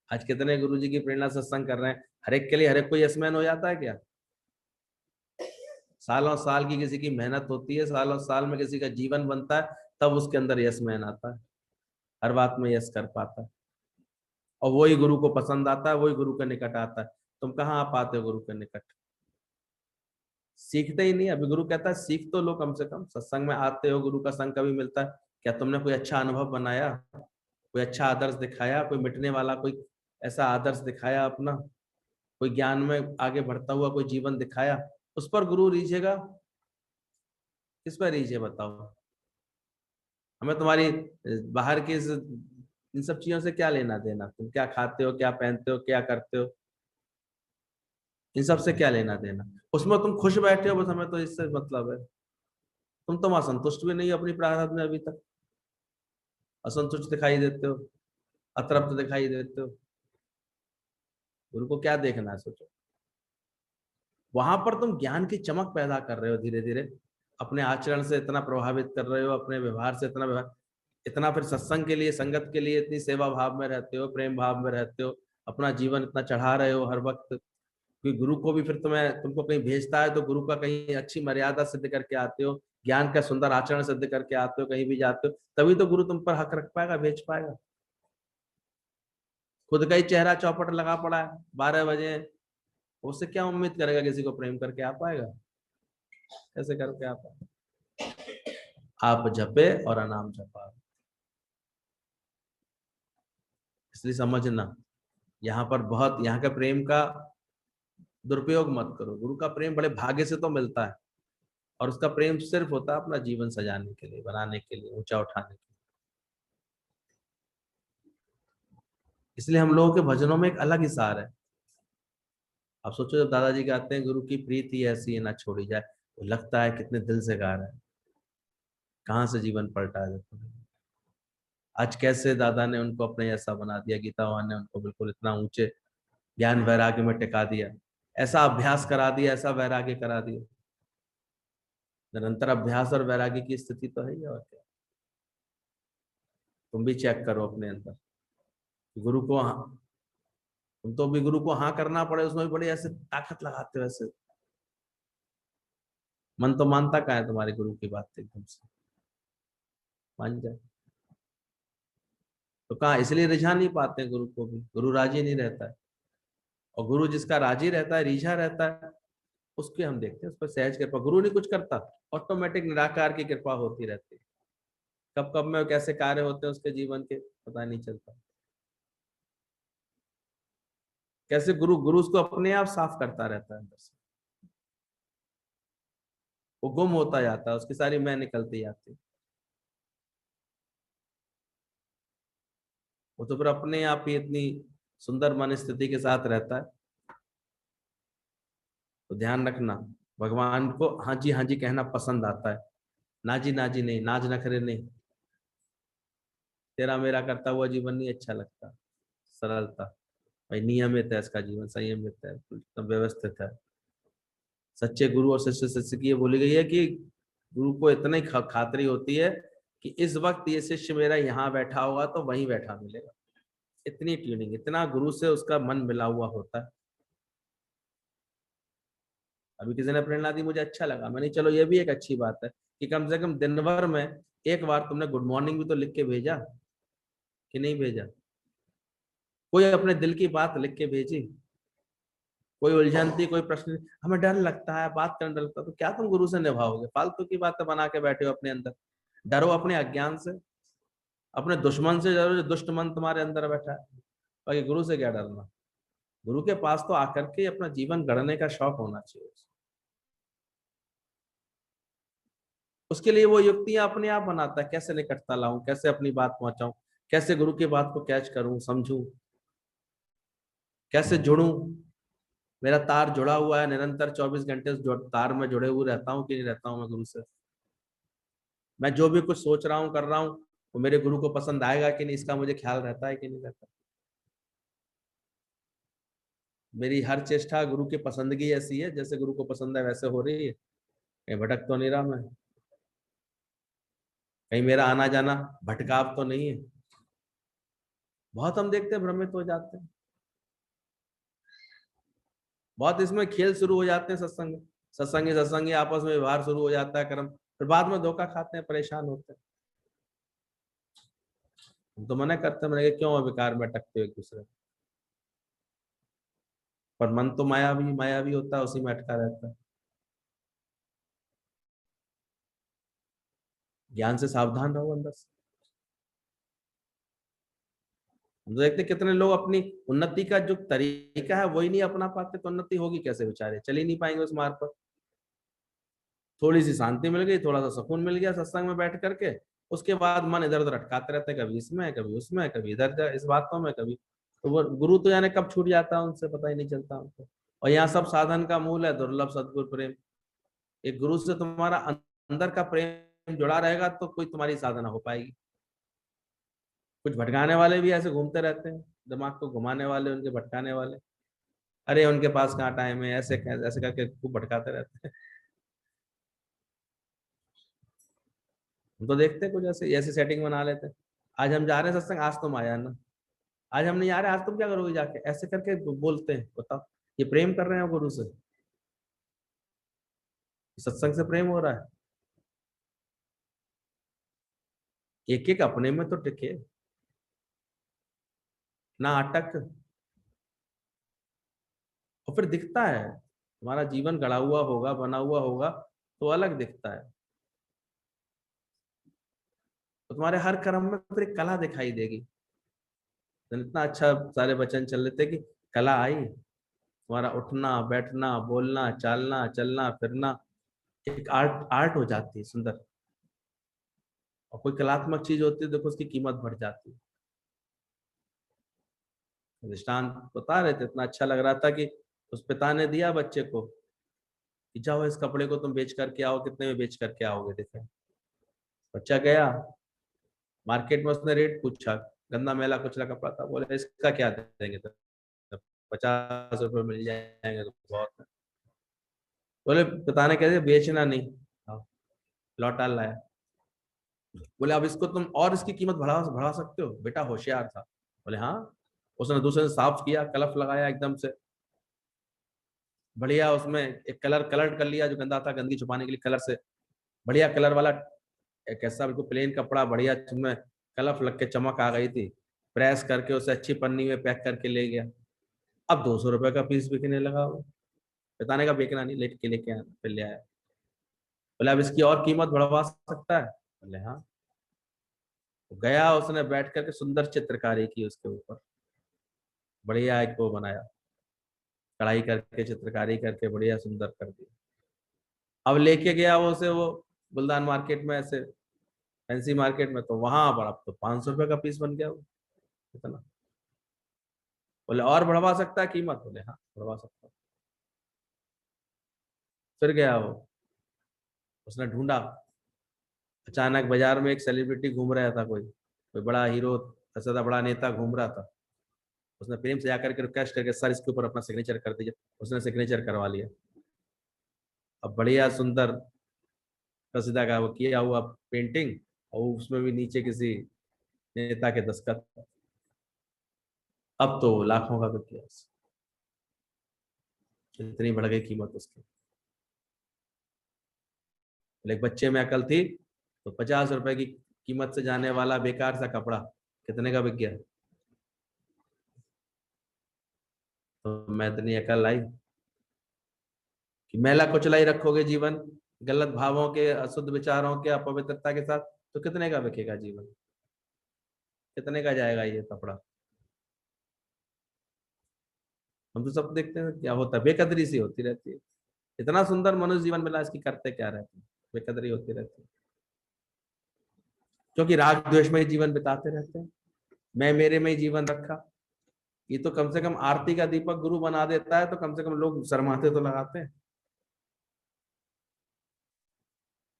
आज कितने गुरु जी की प्रेरणा सत्संग कर रहे हैं, हर एक के लिए हर एक कोई यस मैन हो जाता है क्या? सालों साल की किसी की मेहनत होती है, सालों साल में किसी का जीवन बनता है, तब उसके अंदर यस मैन आता है, हर बात में यस कर पाता है, और वही गुरु को पसंद आता है, वही गुरु के निकट आता है। तुम कहाँ आ पाते हो गुरु के निकट? सीखते ही नहीं। अभी गुरु कहता है सीख तो लो, कम से कम सत्संग में आते हो, गुरु का संग कभी मिलता है, क्या तुमने कोई अच्छा अनुभव बनाया, कोई अच्छा आदर्श दिखाया, कोई मिटने वाला कोई ऐसा आदर्श दिखाया अपना, कोई ज्ञान में आगे बढ़ता हुआ कोई जीवन दिखाया, उस पर गुरु रीझेगा? किस पर रीझे बताओ? हमें तुम्हारी बाहर की इन सब चीजों से क्या लेना देना, तुम क्या खाते हो, क्या पहनते हो, क्या करते हो, इन सब से क्या लेना देना। उसमें तुम खुश बैठे हो बस, हमें तो इससे मतलब है। तुम तो असंतुष्ट भी नहीं हो अपनी प्रारब्ध में अभी तक, असंतुष्ट दिखाई देते हो, अतृप्त दिखाई देते हो। गुरु को क्या देखना है सोचो। वहां पर तुम ज्ञान की चमक पैदा कर रहे हो धीरे धीरे, अपने आचरण से इतना प्रभावित कर रहे हो, अपने व्यवहार से इतना व्यवहार, इतना फिर सत्संग के लिए, संगत के लिए इतनी सेवा भाव में रहते हो, प्रेम भाव में रहते हो, अपना जीवन इतना चढ़ा रहे हो हर वक्त। क्योंकि गुरु को भी फिर तुमको कहीं भेजता है तो गुरु का कहीं अच्छी मर्यादा सिद्ध करके आते हो, ज्ञान का सुंदर आचरण सिद्ध करके आते हो, कहीं भी जाते हो, तभी तो गुरु तुम पर हक रख पाएगा, भेज पाएगा। खुद का ही चेहरा चौपट लगा पड़ा है 12 बजे, उससे क्या उम्मीद करेगा किसी को प्रेम करके आ पाएगा? कैसे करके आ पाएगा? आप जपे और अनाम जपा। इसलिए समझना, यहाँ पर बहुत, यहाँ का प्रेम का दुरुपयोग मत करो। गुरु का प्रेम बड़े भाग्य से तो मिलता है, और उसका प्रेम सिर्फ होता है अपना जीवन सजाने के लिए, बनाने के लिए, ऊंचा उठाने के लिए। इसलिए हम लोगों के भजनों में एक अलग ही सार है। आप सोचो जब दादाजी गाते हैं गुरु की प्रीति ऐसी है ना छोड़ी जाए, तो लगता है कितने दिल से गा रहे हैं, कहाँ से जीवन पलटा है देखो। आज कैसे दादा ने उनको अपने जैसा बना दिया, गीता भगवान ने उनको बिल्कुल इतना ऊंचे ज्ञान वैराग्य में टिका दिया, ऐसा अभ्यास करा दिया, ऐसा वैराग्य करा दिया। निरंतर अभ्यास और वैराग्य की स्थिति तो है ही, और क्या। तुम भी चेक करो अपने अंदर, गुरु को हाँ, तुम तो भी गुरु को हाँ करना पड़े उसमें भी बड़ी ऐसे ताकत लगाते हो ऐसे। मन तो मानता का है तुम्हारे गुरु की बात एकदम से, मान जाए तो कहाँ, इसलिए रिझा नहीं पाते हैं गुरु को भी, गुरु राजी नहीं रहता है। और गुरु जिसका राजी रहता है, रिझा रहता है, उसके हम देखते हैं उस पर सहज कृपा, गुरु नहीं कुछ करता, ऑटोमेटिक निराकार की कृपा होती रहती है। कब कब में कैसे कार्य होते हैं उसके जीवन के पता नहीं चलता। कैसे गुरु गुरु उसको अपने आप साफ करता रहता है अंदर से, वो गुम होता जाता है, उसकी सारी मैं निकलती जाती है। वो तो फिर अपने आप ही इतनी सुंदर मन स्थिति के साथ रहता है। तो ध्यान रखना, भगवान को हाँ जी कहना पसंद आता है, ना जी नहीं, नाज नखरे नहीं। तेरा मेरा करता हुआ जीवन नहीं अच्छा लगता, सरलता भाई, नियमित है इसका जीवन, संयमित है, एकदम व्यवस्थित है। सच्चे गुरु और शिष्य शिष्य की ये बोली गई है कि गुरु को इतनी खातरी होती है कि इस वक्त ये शिष्य मेरा यहाँ बैठा होगा तो वहीं बैठा मिलेगा। इतनी ट्यूनिंग, इतना गुरु से उसका मन मिला हुआ होता है। अभी किसी ने प्रेरणा दी, मुझे अच्छा लगा, मैंने चलो ये भी एक अच्छी बात है कि कम से कम दिन भर में एक बार तुमने गुड मॉर्निंग भी तो लिख के भेजा, कि नहीं भेजा? कोई अपने दिल की बात लिख के भेजी, कोई उलझन थी, कोई प्रश्न, हमें डर लगता है, बात करने डर लगता है, तो क्या तुम गुरु से निभाओगे? फालतू की बातें बना के बैठे हो अपने अंदर। डरो अपने अज्ञान से, अपने दुश्मन से डरो जो दुष्ट मन तुम्हारे अंदर बैठा है। बाकी गुरु से क्या डरना? गुरु के पास तो आकर के अपना जीवन गढ़ने का शौक होना चाहिए। उसके लिए वो युक्तियां अपने आप बनाता है, कैसे निकटता लाऊं, कैसे अपनी बात पहुंचाऊं, कैसे गुरु की बात को कैच करूं, समझूं, कैसे जुड़ूं। मेरा तार जुड़ा हुआ है निरंतर, 24 घंटे उस तार में जुड़े हुए रहता हूँ कि नहीं रहता हूँ मैं गुरु से? मैं जो भी कुछ सोच रहा हूँ कर रहा हूँ वो मेरे गुरु को पसंद आएगा कि नहीं, इसका मुझे ख्याल रहता है कि नहीं रहता? मेरी हर चेष्टा गुरु की पसंदगी ऐसी है, जैसे गुरु को पसंद है वैसे हो रही है? कहीं भटक तो नहीं रहा मैं? कहीं मेरा आना जाना भटकाव तो नहीं है? बहुत हम देखते हैं भ्रमित हो जाते हैं, बहुत इसमें खेल शुरू हो जाते हैं, सत्संगी आपस में व्यवहार शुरू हो जाता है, कर्म, फिर बाद में धोखा खाते हैं, परेशान होते हैं। हम तो मना करते हैं, मैंने कहा क्यों विकार में अटकते हो एक दूसरे, पर मन तो मायावी मायावी होता है, उसी में अटका रहता है। ज्ञान से सावधान रहो अंदर से। हम तो देखते कितने लोग अपनी उन्नति का जो तरीका है वही नहीं अपना पाते, तो उन्नति होगी कैसे? बेचारे चल ही नहीं पाएंगे उस मार्ग पर। थोड़ी सी शांति मिल गई, थोड़ा सा सुकून मिल गया सत्संग में बैठ करके, उसके बाद मन इधर उधर अटकाते रहते हैं, कभी इसमें कभी उसमें, कभी इधर इस बातों में, कभी तो वो गुरु तो यानी कब छूट जाता है उनसे पता ही नहीं चलता उनको। और यहाँ सब साधन का मूल है दुर्लभ सदगुरु प्रेम। एक गुरु से तुम्हारा अंदर का प्रेम जुड़ा रहेगा तो कोई तुम्हारी साधना हो पाएगी। कुछ भटकाने वाले भी ऐसे घूमते रहते हैं, दिमाग को घुमाने वाले, उनके भटकाने वाले, अरे उनके पास कहाँ टाइम है, ऐसे ऐसे करके खूब भटकाते रहते हैं। हम तो देखते हैं कुछ ऐसे ऐसे सेटिंग बना लेते हैं, आज हम जा रहे हैं सत्संग, आज तुम आया ना, आज हम नहीं आ रहे, आज तुम क्या करोगे जाके, ऐसे करके बोलते हैं। बताओ ये प्रेम कर रहे हैं गुरु से? सत्संग से प्रेम हो रहा है? एक एक अपने में तो टिके ना, अटक। और फिर दिखता है, तुम्हारा जीवन गढ़ा हुआ होगा, बना हुआ होगा, तो अलग दिखता है। तो तुम्हारे हर कर्म में फिर एक कला दिखाई देगी। तो इतना अच्छा सारे वचन चल रहे थे कि कला आई, तुम्हारा उठना बैठना बोलना चालना चलना फिरना एक आर्ट आर्ट हो जाती है सुंदर। और कोई कलात्मक चीज होती है देखो उसकी कीमत बढ़ जाती है। दृष्टांत बता रहे थे, इतना अच्छा लग रहा था कि उस पिता ने दिया बच्चे को कि जाओ इस कपड़े को तुम बेच करके आओ, कितने में बेच करके आओगे? देखे, बच्चा गया मार्केट में, उसने रेट पूछा, गंदा मैला कुचला कपड़ा था, बोले इसका क्या देंगे? तो 50 रुपए मिल जाएंगे तो बहुत है। बोले पिता ने कह दिया बेचना नहीं, हाँ, लौटा लाया। बोले अब इसको तुम और इसकी कीमत बढ़ा बढ़ा सकते हो? बेटा होशियार था। बोले हाँ। उसने दूसरे से साफ किया, कलफ लगाया एकदम से बढ़िया, उसमें एक कलर कर लिया जो गंदा था, गंदगी छुपाने के लिए कलर से बढ़िया कलर वाला एक ऐसा बिल्कुल प्लेन कपड़ा बढ़िया, जिसमें कलफ लग के चमक आ गई थी, प्रेस करके उसे अच्छी पन्नी में पैक करके ले गया। अब 200 रुपए का पीस बिकने लगा वो। बताने का बेचना नहीं, लेके आया, फिर ले आया। बोले अब इसकी और कीमत बढ़वा सकता है? बोले हाँ। तो गया, उसने बैठ करके सुंदर चित्रकारी की उसके ऊपर, बढ़िया एक वो बनाया, कढ़ाई करके चित्रकारी करके बढ़िया सुंदर कर दिया। अब लेके गया वो उसे वो गुलदान मार्केट में, ऐसे फैंसी मार्केट में, तो वहां बड़ा, तो 500 रुपए का पीस बन गया वो। कितना? बोले और बढ़वा सकता है कीमत? बोले हाँ बढ़वा सकता है। फिर गया वो, उसने ढूंढा, अचानक बाजार में एक सेलिब्रिटी घूम रहा था, कोई कोई बड़ा हीरो, ऐसा था बड़ा नेता घूम रहा था। उसने प्रेम से जाकर के रिक्वेस्ट करके सर इसके ऊपर अपना सिग्नेचर कर दीजिए। उसने सिग्नेचर करवा लिया। अब बढ़िया सुंदर कसीदा का वो किया हुआ पेंटिंग, और उसमें भी नीचे किसी नेता के दस्तखत। अब तो लाखों का बिक गया, इतनी बढ़ गई कीमत उसकी। एक बच्चे में अकल थी तो 50 रुपए की कीमत से जाने वाला बेकार सा कपड़ा कितने का बिक गया? तो मैं इतनी अकल आई कि मेला कुचला ही रखोगे जीवन, गलत भावों के, अशुद्ध विचारों के, अपवित्रता के साथ, तो कितने का बिकेगा जीवन? कितने का जाएगा ये कपड़ा? हम तो सब देखते हैं क्या होता है, बेकदरी सी होती रहती है। इतना सुंदर मनुष्य जीवन मिला, इसकी करते क्या रहते हैं? बेकदरी होती रहती है, क्योंकि राग द्वेष में ही जीवन बिताते रहते हैं। मैं मेरे में ही जीवन रखा। ये तो कम से कम आरती का दीपक गुरु बना देता है, तो कम से कम लोग शर्माते तो लगाते हैं।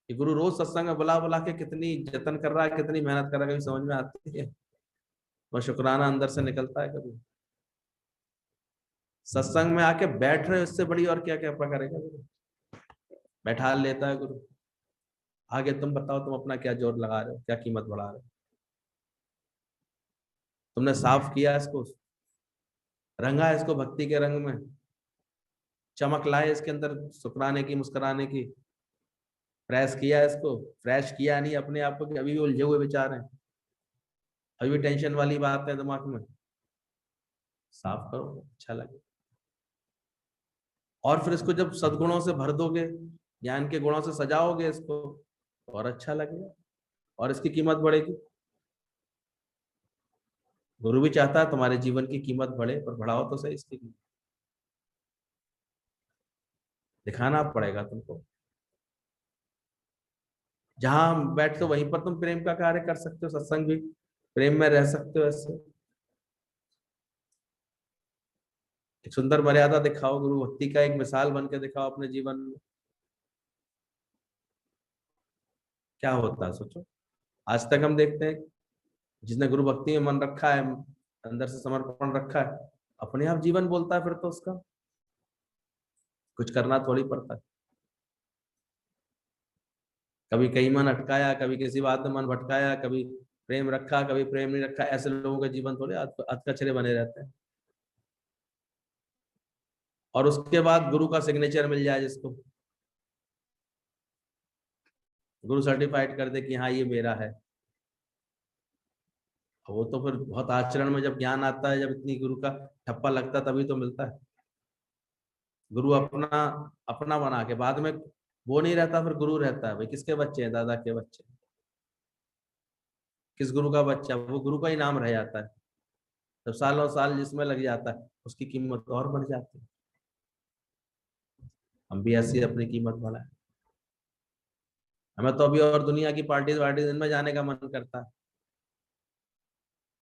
कि गुरु रोज सत्संग में बुला बुला के कितनी जतन कर रहा है, कितनी मेहनत कर रहा है, कभी समझ में आती है? और शुक्राना अंदर से निकलता है कभी? सत्संग में आके बैठ रहे हो, इससे बड़ी और क्या क्या करेगा गुरु? बैठा लेता है गुरु। आगे तुम बताओ, तुम अपना क्या जोर लगा रहे हो, क्या कीमत बढ़ा रहे हो? तुमने साफ किया इसको, रंगा इसको भक्ति के रंग में, चमक लाए इसके अंदर शुक्राने की, मुस्कुराने की, प्रेस किया इसको, फ्रेश किया नहीं अपने आप को कि अभी भी उलझे हुए विचार हैं, अभी भी टेंशन वाली बात है दिमाग में। साफ करो, अच्छा लगे। और फिर इसको जब सद्गुणों से भर दोगे, ज्ञान के गुणों से सजाओगे इसको, तो और अच्छा लगेगा, और इसकी कीमत बढ़ेगी। गुरु भी चाहता है तुम्हारे जीवन की कीमत बढ़े, पर बढ़ाओ तो सही इसकी कीमत। दिखाना पड़ेगा तुमको। जहां बैठते हो वहीं पर तुम प्रेम का कार्य कर सकते हो, सत्संग भी प्रेम में रह सकते हो ऐसे। एक सुंदर मर्यादा दिखाओ, गुरु भक्ति का एक मिसाल बन के दिखाओ अपने जीवन में। क्या होता है सोचो। आज तक हम देखते हैं, जिसने गुरु भक्ति में मन रखा है, अंदर से समर्पण रखा है, अपने आप जीवन बोलता है फिर तो उसका। कुछ करना थोड़ी पड़ता है। कभी कहीं मन अटकाया, कभी किसी बात में मन भटकाया, कभी प्रेम रखा, कभी प्रेम नहीं रखा, ऐसे लोगों का जीवन थोड़े अधकचरे बने रहते हैं। और उसके बाद गुरु का सिग्नेचर मिल जाए जिसको, गुरु सर्टिफाइड कर दे कि हाँ ये मेरा है, वो तो फिर बहुत आचरण में जब ज्ञान आता है, जब इतनी गुरु का ठप्पा लगता है, तभी तो मिलता है। गुरु अपना अपना बना के बाद में वो नहीं रहता, फिर गुरु रहता है। भाई किसके बच्चे हैं? दादा के बच्चे। किस गुरु का बच्चा, वो गुरु का ही नाम रह जाता है। जब सालों साल जिसमें लग जाता है, उसकी कीमत और बढ़ जाती है। हम भी ऐसी अपनी कीमत बढ़ाए। हमें तो अभी और दुनिया की पार्टी वार्टी में जाने का मन करता है।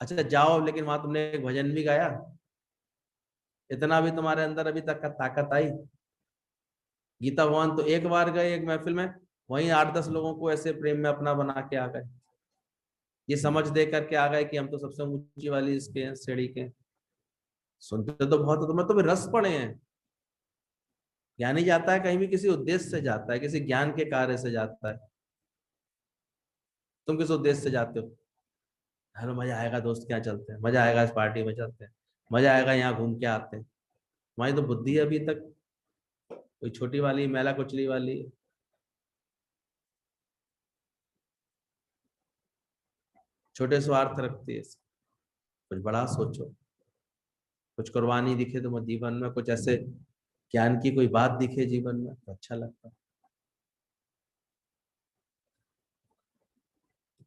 अच्छा जाओ, लेकिन वहां तुमने एक भजन भी गाया, इतना भी तुम्हारे अंदर अभी तक का ताकत आई? गीता भवन तो एक बार गए एक महफिल में, वहीं 8-10 लोगों को ऐसे प्रेम में अपना बना के आ गए। ये समझ दे करके आ गए कि हम तो सबसे ऊंची वाली इसके हैं, सीढ़ी के। सुनते तो बहुत हो, तुम्हें तो भी रस पड़े हैं। ज्ञानी जाता है कहीं भी किसी उद्देश्य से जाता है, किसी ज्ञान के कार्य से जाता है। तुम किस उद्देश्य से जाते हो? हेलो मजा आएगा, दोस्त क्या चलते हैं, मजा आएगा, इस पार्टी में चलते हैं, मजा आएगा, यहाँ घूम के आते हैं। तुम्हारी तो बुद्धि है अभी तक कोई छोटी वाली मैला कुचली वाली। छोटे स्वार्थ रखती है। कुछ बड़ा सोचो, कुछ कुर्बानी दिखे तुम्हारे जीवन में, कुछ ऐसे ज्ञान की कोई बात दिखे जीवन में तो अच्छा लगता है।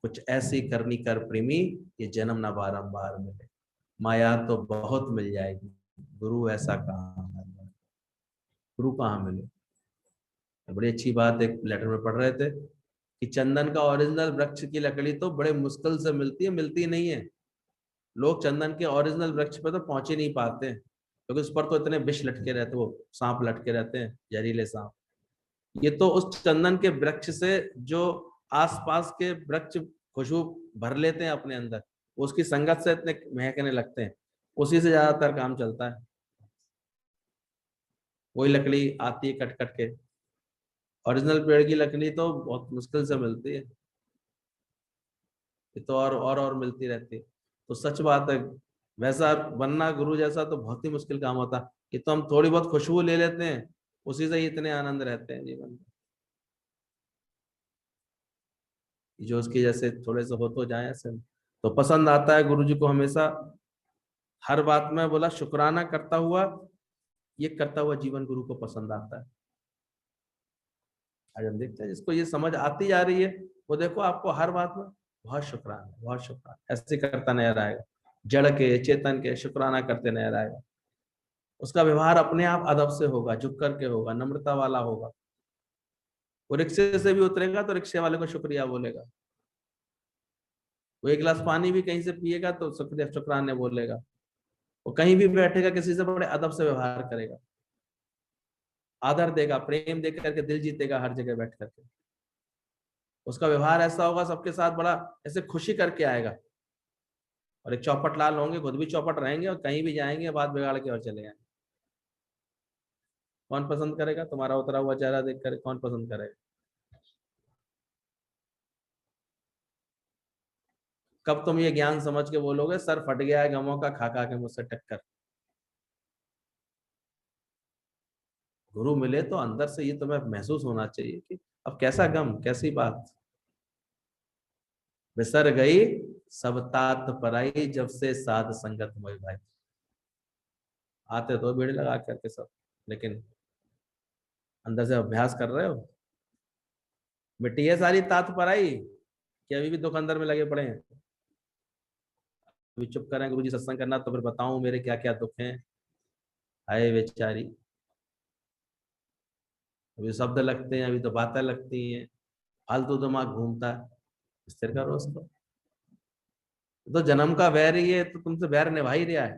कुछ ऐसी करनी कर प्रेमी, ये जन्म न बारंबार मिले। माया तो बहुत मिल जाएगी, गुरु ऐसा कहाँ है, गुरु कहाँ मिले। बड़ी अच्छी बात एक लेटर में पढ़ रहे थे कि चंदन का ओरिजिनल वृक्ष की लकड़ी तो बड़े मुश्किल से मिलती है, मिलती नहीं है। लोग चंदन के ओरिजिनल वृक्ष पर तो पहुंच ही नहीं पाते हैं, क्योंकि उस पर तो इतने विष लटके रहते, वो सांप लटके रहते हैं, जहरीले सांप। ये तो उस चंदन के वृक्ष से जो आसपास के वृक्ष खुशबू भर लेते हैं अपने अंदर, उसकी संगत से इतने महकने लगते हैं, उसी से ज्यादातर काम चलता है। वही लकड़ी आती है कट कट के, ओरिजिनल पेड़ की लकड़ी तो बहुत मुश्किल से मिलती है, ये तो और मिलती रहती है। तो सच बात है, वैसा बनना गुरु जैसा तो बहुत ही मुश्किल काम होता है। ये तो हम थोड़ी बहुत खुशबू ले लेते हैं, उसी से ही इतने आनंद रहते हैं जीवन में। जो उसकी जैसे थोड़े से हो तो जाए ऐसे, तो पसंद आता है गुरु जी को हमेशा। हर बात में बोला शुक्राना करता हुआ, ये करता हुआ जीवन गुरु को पसंद आता है। आज हम देखते हैं जिसको ये समझ आती जा रही है, वो देखो आपको हर बात में बहुत शुक्राना, बहुत शुक्राना ऐसे करता नजर आएगा। जड़ के चेतन के शुक्राना करते नजर आएगा। उसका व्यवहार अपने आप अदब से होगा, झुक करके होगा, नम्रता वाला होगा। वो रिक्शे से भी उतरेगा तो रिक्शे वाले को शुक्रिया बोलेगा। वो एक गिलास पानी भी कहीं से पिएगा तो शुक्रिया शुक्राने बोलेगा। वो कहीं भी बैठेगा किसी से बड़े अदब से व्यवहार करेगा, आदर देगा, प्रेम दे करके दिल जीतेगा हर जगह बैठ करके। उसका व्यवहार ऐसा होगा सबके साथ बड़ा ऐसे खुशी करके आएगा। और एक चौपट लाल होंगे, खुद भी चौपट रहेंगे और कहीं भी जाएंगे बात बिगाड़ के और चले जाएंगे। कौन पसंद करेगा तुम्हारा उतरा हुआ चेहरा देख कर? कौन पसंद करेगा? कब तुम ये ज्ञान समझ के बोलोगे सर फट गया है गमों का, खा खा के मुझसे टक्कर? गुरु मिले तो अंदर से ये तुम्हें महसूस होना चाहिए कि अब कैसा गम, कैसी बात। बिसर गई सब तात पराई, जब से साध संगत मोहि भाई। आते तो भीड़ लगा करके सब, लेकिन अंदर से अभ्यास कर रहे हो? मिट्टी है सारी तात पराई कि अभी भी दुख अंदर में लगे पड़े हैं? अभी चुप करें गुरु जी सत्संग करना तो फिर बताऊं मेरे क्या क्या दुख हैं। हाय बेचारी, अभी शब्द लगते हैं, अभी तो बातें लगती हैं, फालतू दिमाग घूमता है। स्थिर करो उसको। तो जन्म का वैर ही है तो तुमसे वैर निभा ही रहा है,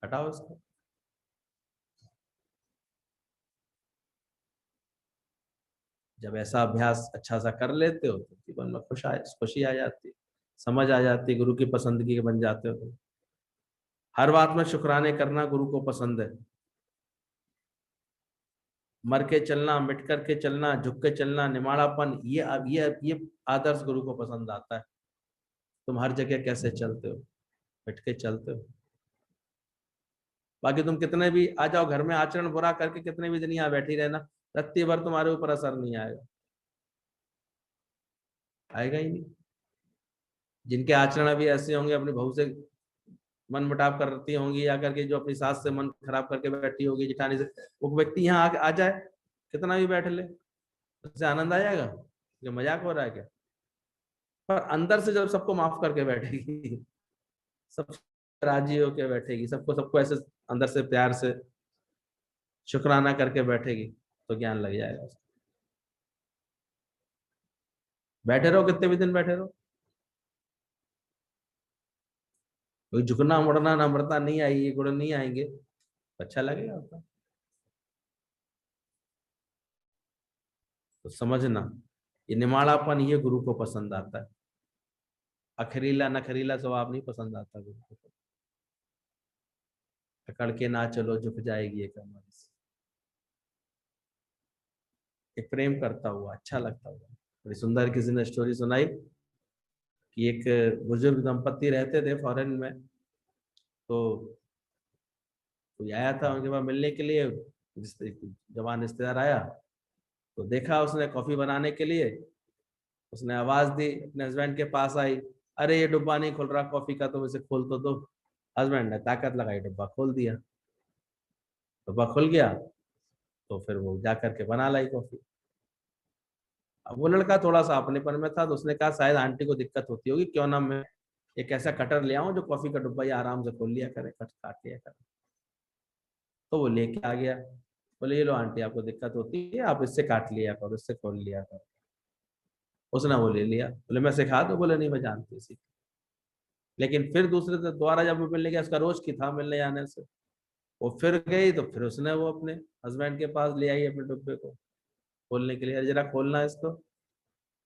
हटाओ उसको। जब ऐसा अभ्यास अच्छा सा कर लेते हो तो जीवन में खुशी आ जाती है, समझ आ जाती है, गुरु की पसंदगी के बन जाते हो तो। हर बात में शुक्राने करना गुरु को पसंद है। मर के चलना, मिट करके चलना, झुक के चलना, निमाड़ापन, ये आदर्श गुरु को पसंद आता है। तुम हर जगह कैसे चलते हो, मिट के चलते हो। बाकी तुम कितने भी आ जाओ घर में, आचरण बुरा करके कितने भी दिन यहाँ बैठी रहना, रत्ती भर तुम्हारे ऊपर असर नहीं आएगा, आएगा ही नहीं। जिनके आचरण अभी ऐसे होंगे, अपनी बहू से मन मुटाव करती होंगी, या करके जो अपनी सास से मन खराब करके बैठी होगी, जिठानी से, वो व्यक्ति यहाँ आ जाए, कितना भी बैठ ले, उससे आनंद आ जाएगा? ये मजाक हो रहा है क्या? पर अंदर से जब सबको माफ करके बैठेगी, सब राजी होके बैठेगी, सबको सबको ऐसे अंदर से प्यार से शुक्राना करके बैठेगी, तो ज्ञान लग जाएगा उसको। बैठे रहो कितने भी दिन बैठे रहो, कोई झुकना मुड़ना नम्रता नहीं आई, ये गुण नहीं आएंगे, अच्छा लगेगा आपको। तो समझना, ये निमाड़ापन ये गुरु को पसंद आता है। अखरीला नखरीला स्वभाव नहीं पसंद आता गुरु को। पकड़ के ना चलो झुक जाएगी एक हमारी से। एक प्रेम करता हुआ, अच्छा लगता हुआ। बड़ी सुंदर किसी ने स्टोरी सुनाई कि एक बुजुर्ग दंपति रहते थे फॉरेन में, तो कोई आया था उनके पास मिलने के लिए, जवान रिश्तेदार आया, तो देखा उसने कॉफी बनाने के लिए, उसने आवाज दी, अपने हस्बैंड के पास आई, अरे ये डिब्बा नहीं खुल रहा कॉफी का, तो इसे खोल तो दो। हस्बैंड ने ताकत लगाई, डिब्बा खोल दिया, डिब्बा खुल गया, तो फिर वो जा करके बना लाई कॉफी। अब वो लड़का थोड़ा सा अपनेपन में था, तो उसने कहा शायद आंटी को दिक्कत होती होगी, क्यों ना मैं एक ऐसा कटर ले आऊं जो कॉफी का डिब्बा ही आराम से खोल लिया करे, कट काट लिया करे। तो वो लेके आ गया, बोले ये लो आंटी, आपको दिक्कत होती है, आप इससे काट लिया करो, इससे खोल लिया करो। उसने वो ले लिया, बोले मैं सिखा दूं, बोले नहीं मैं जानती इसी। लेकिन फिर दूसरे से दोबारा जब वो मिलने गया, उसका रोज की था मिलने जाने से, वो फिर गई, तो फिर उसने वो अपने हस्बैंड के पास ले आई अपने डिब्बे को खोलने के लिए, अरे जरा खोलना इसको,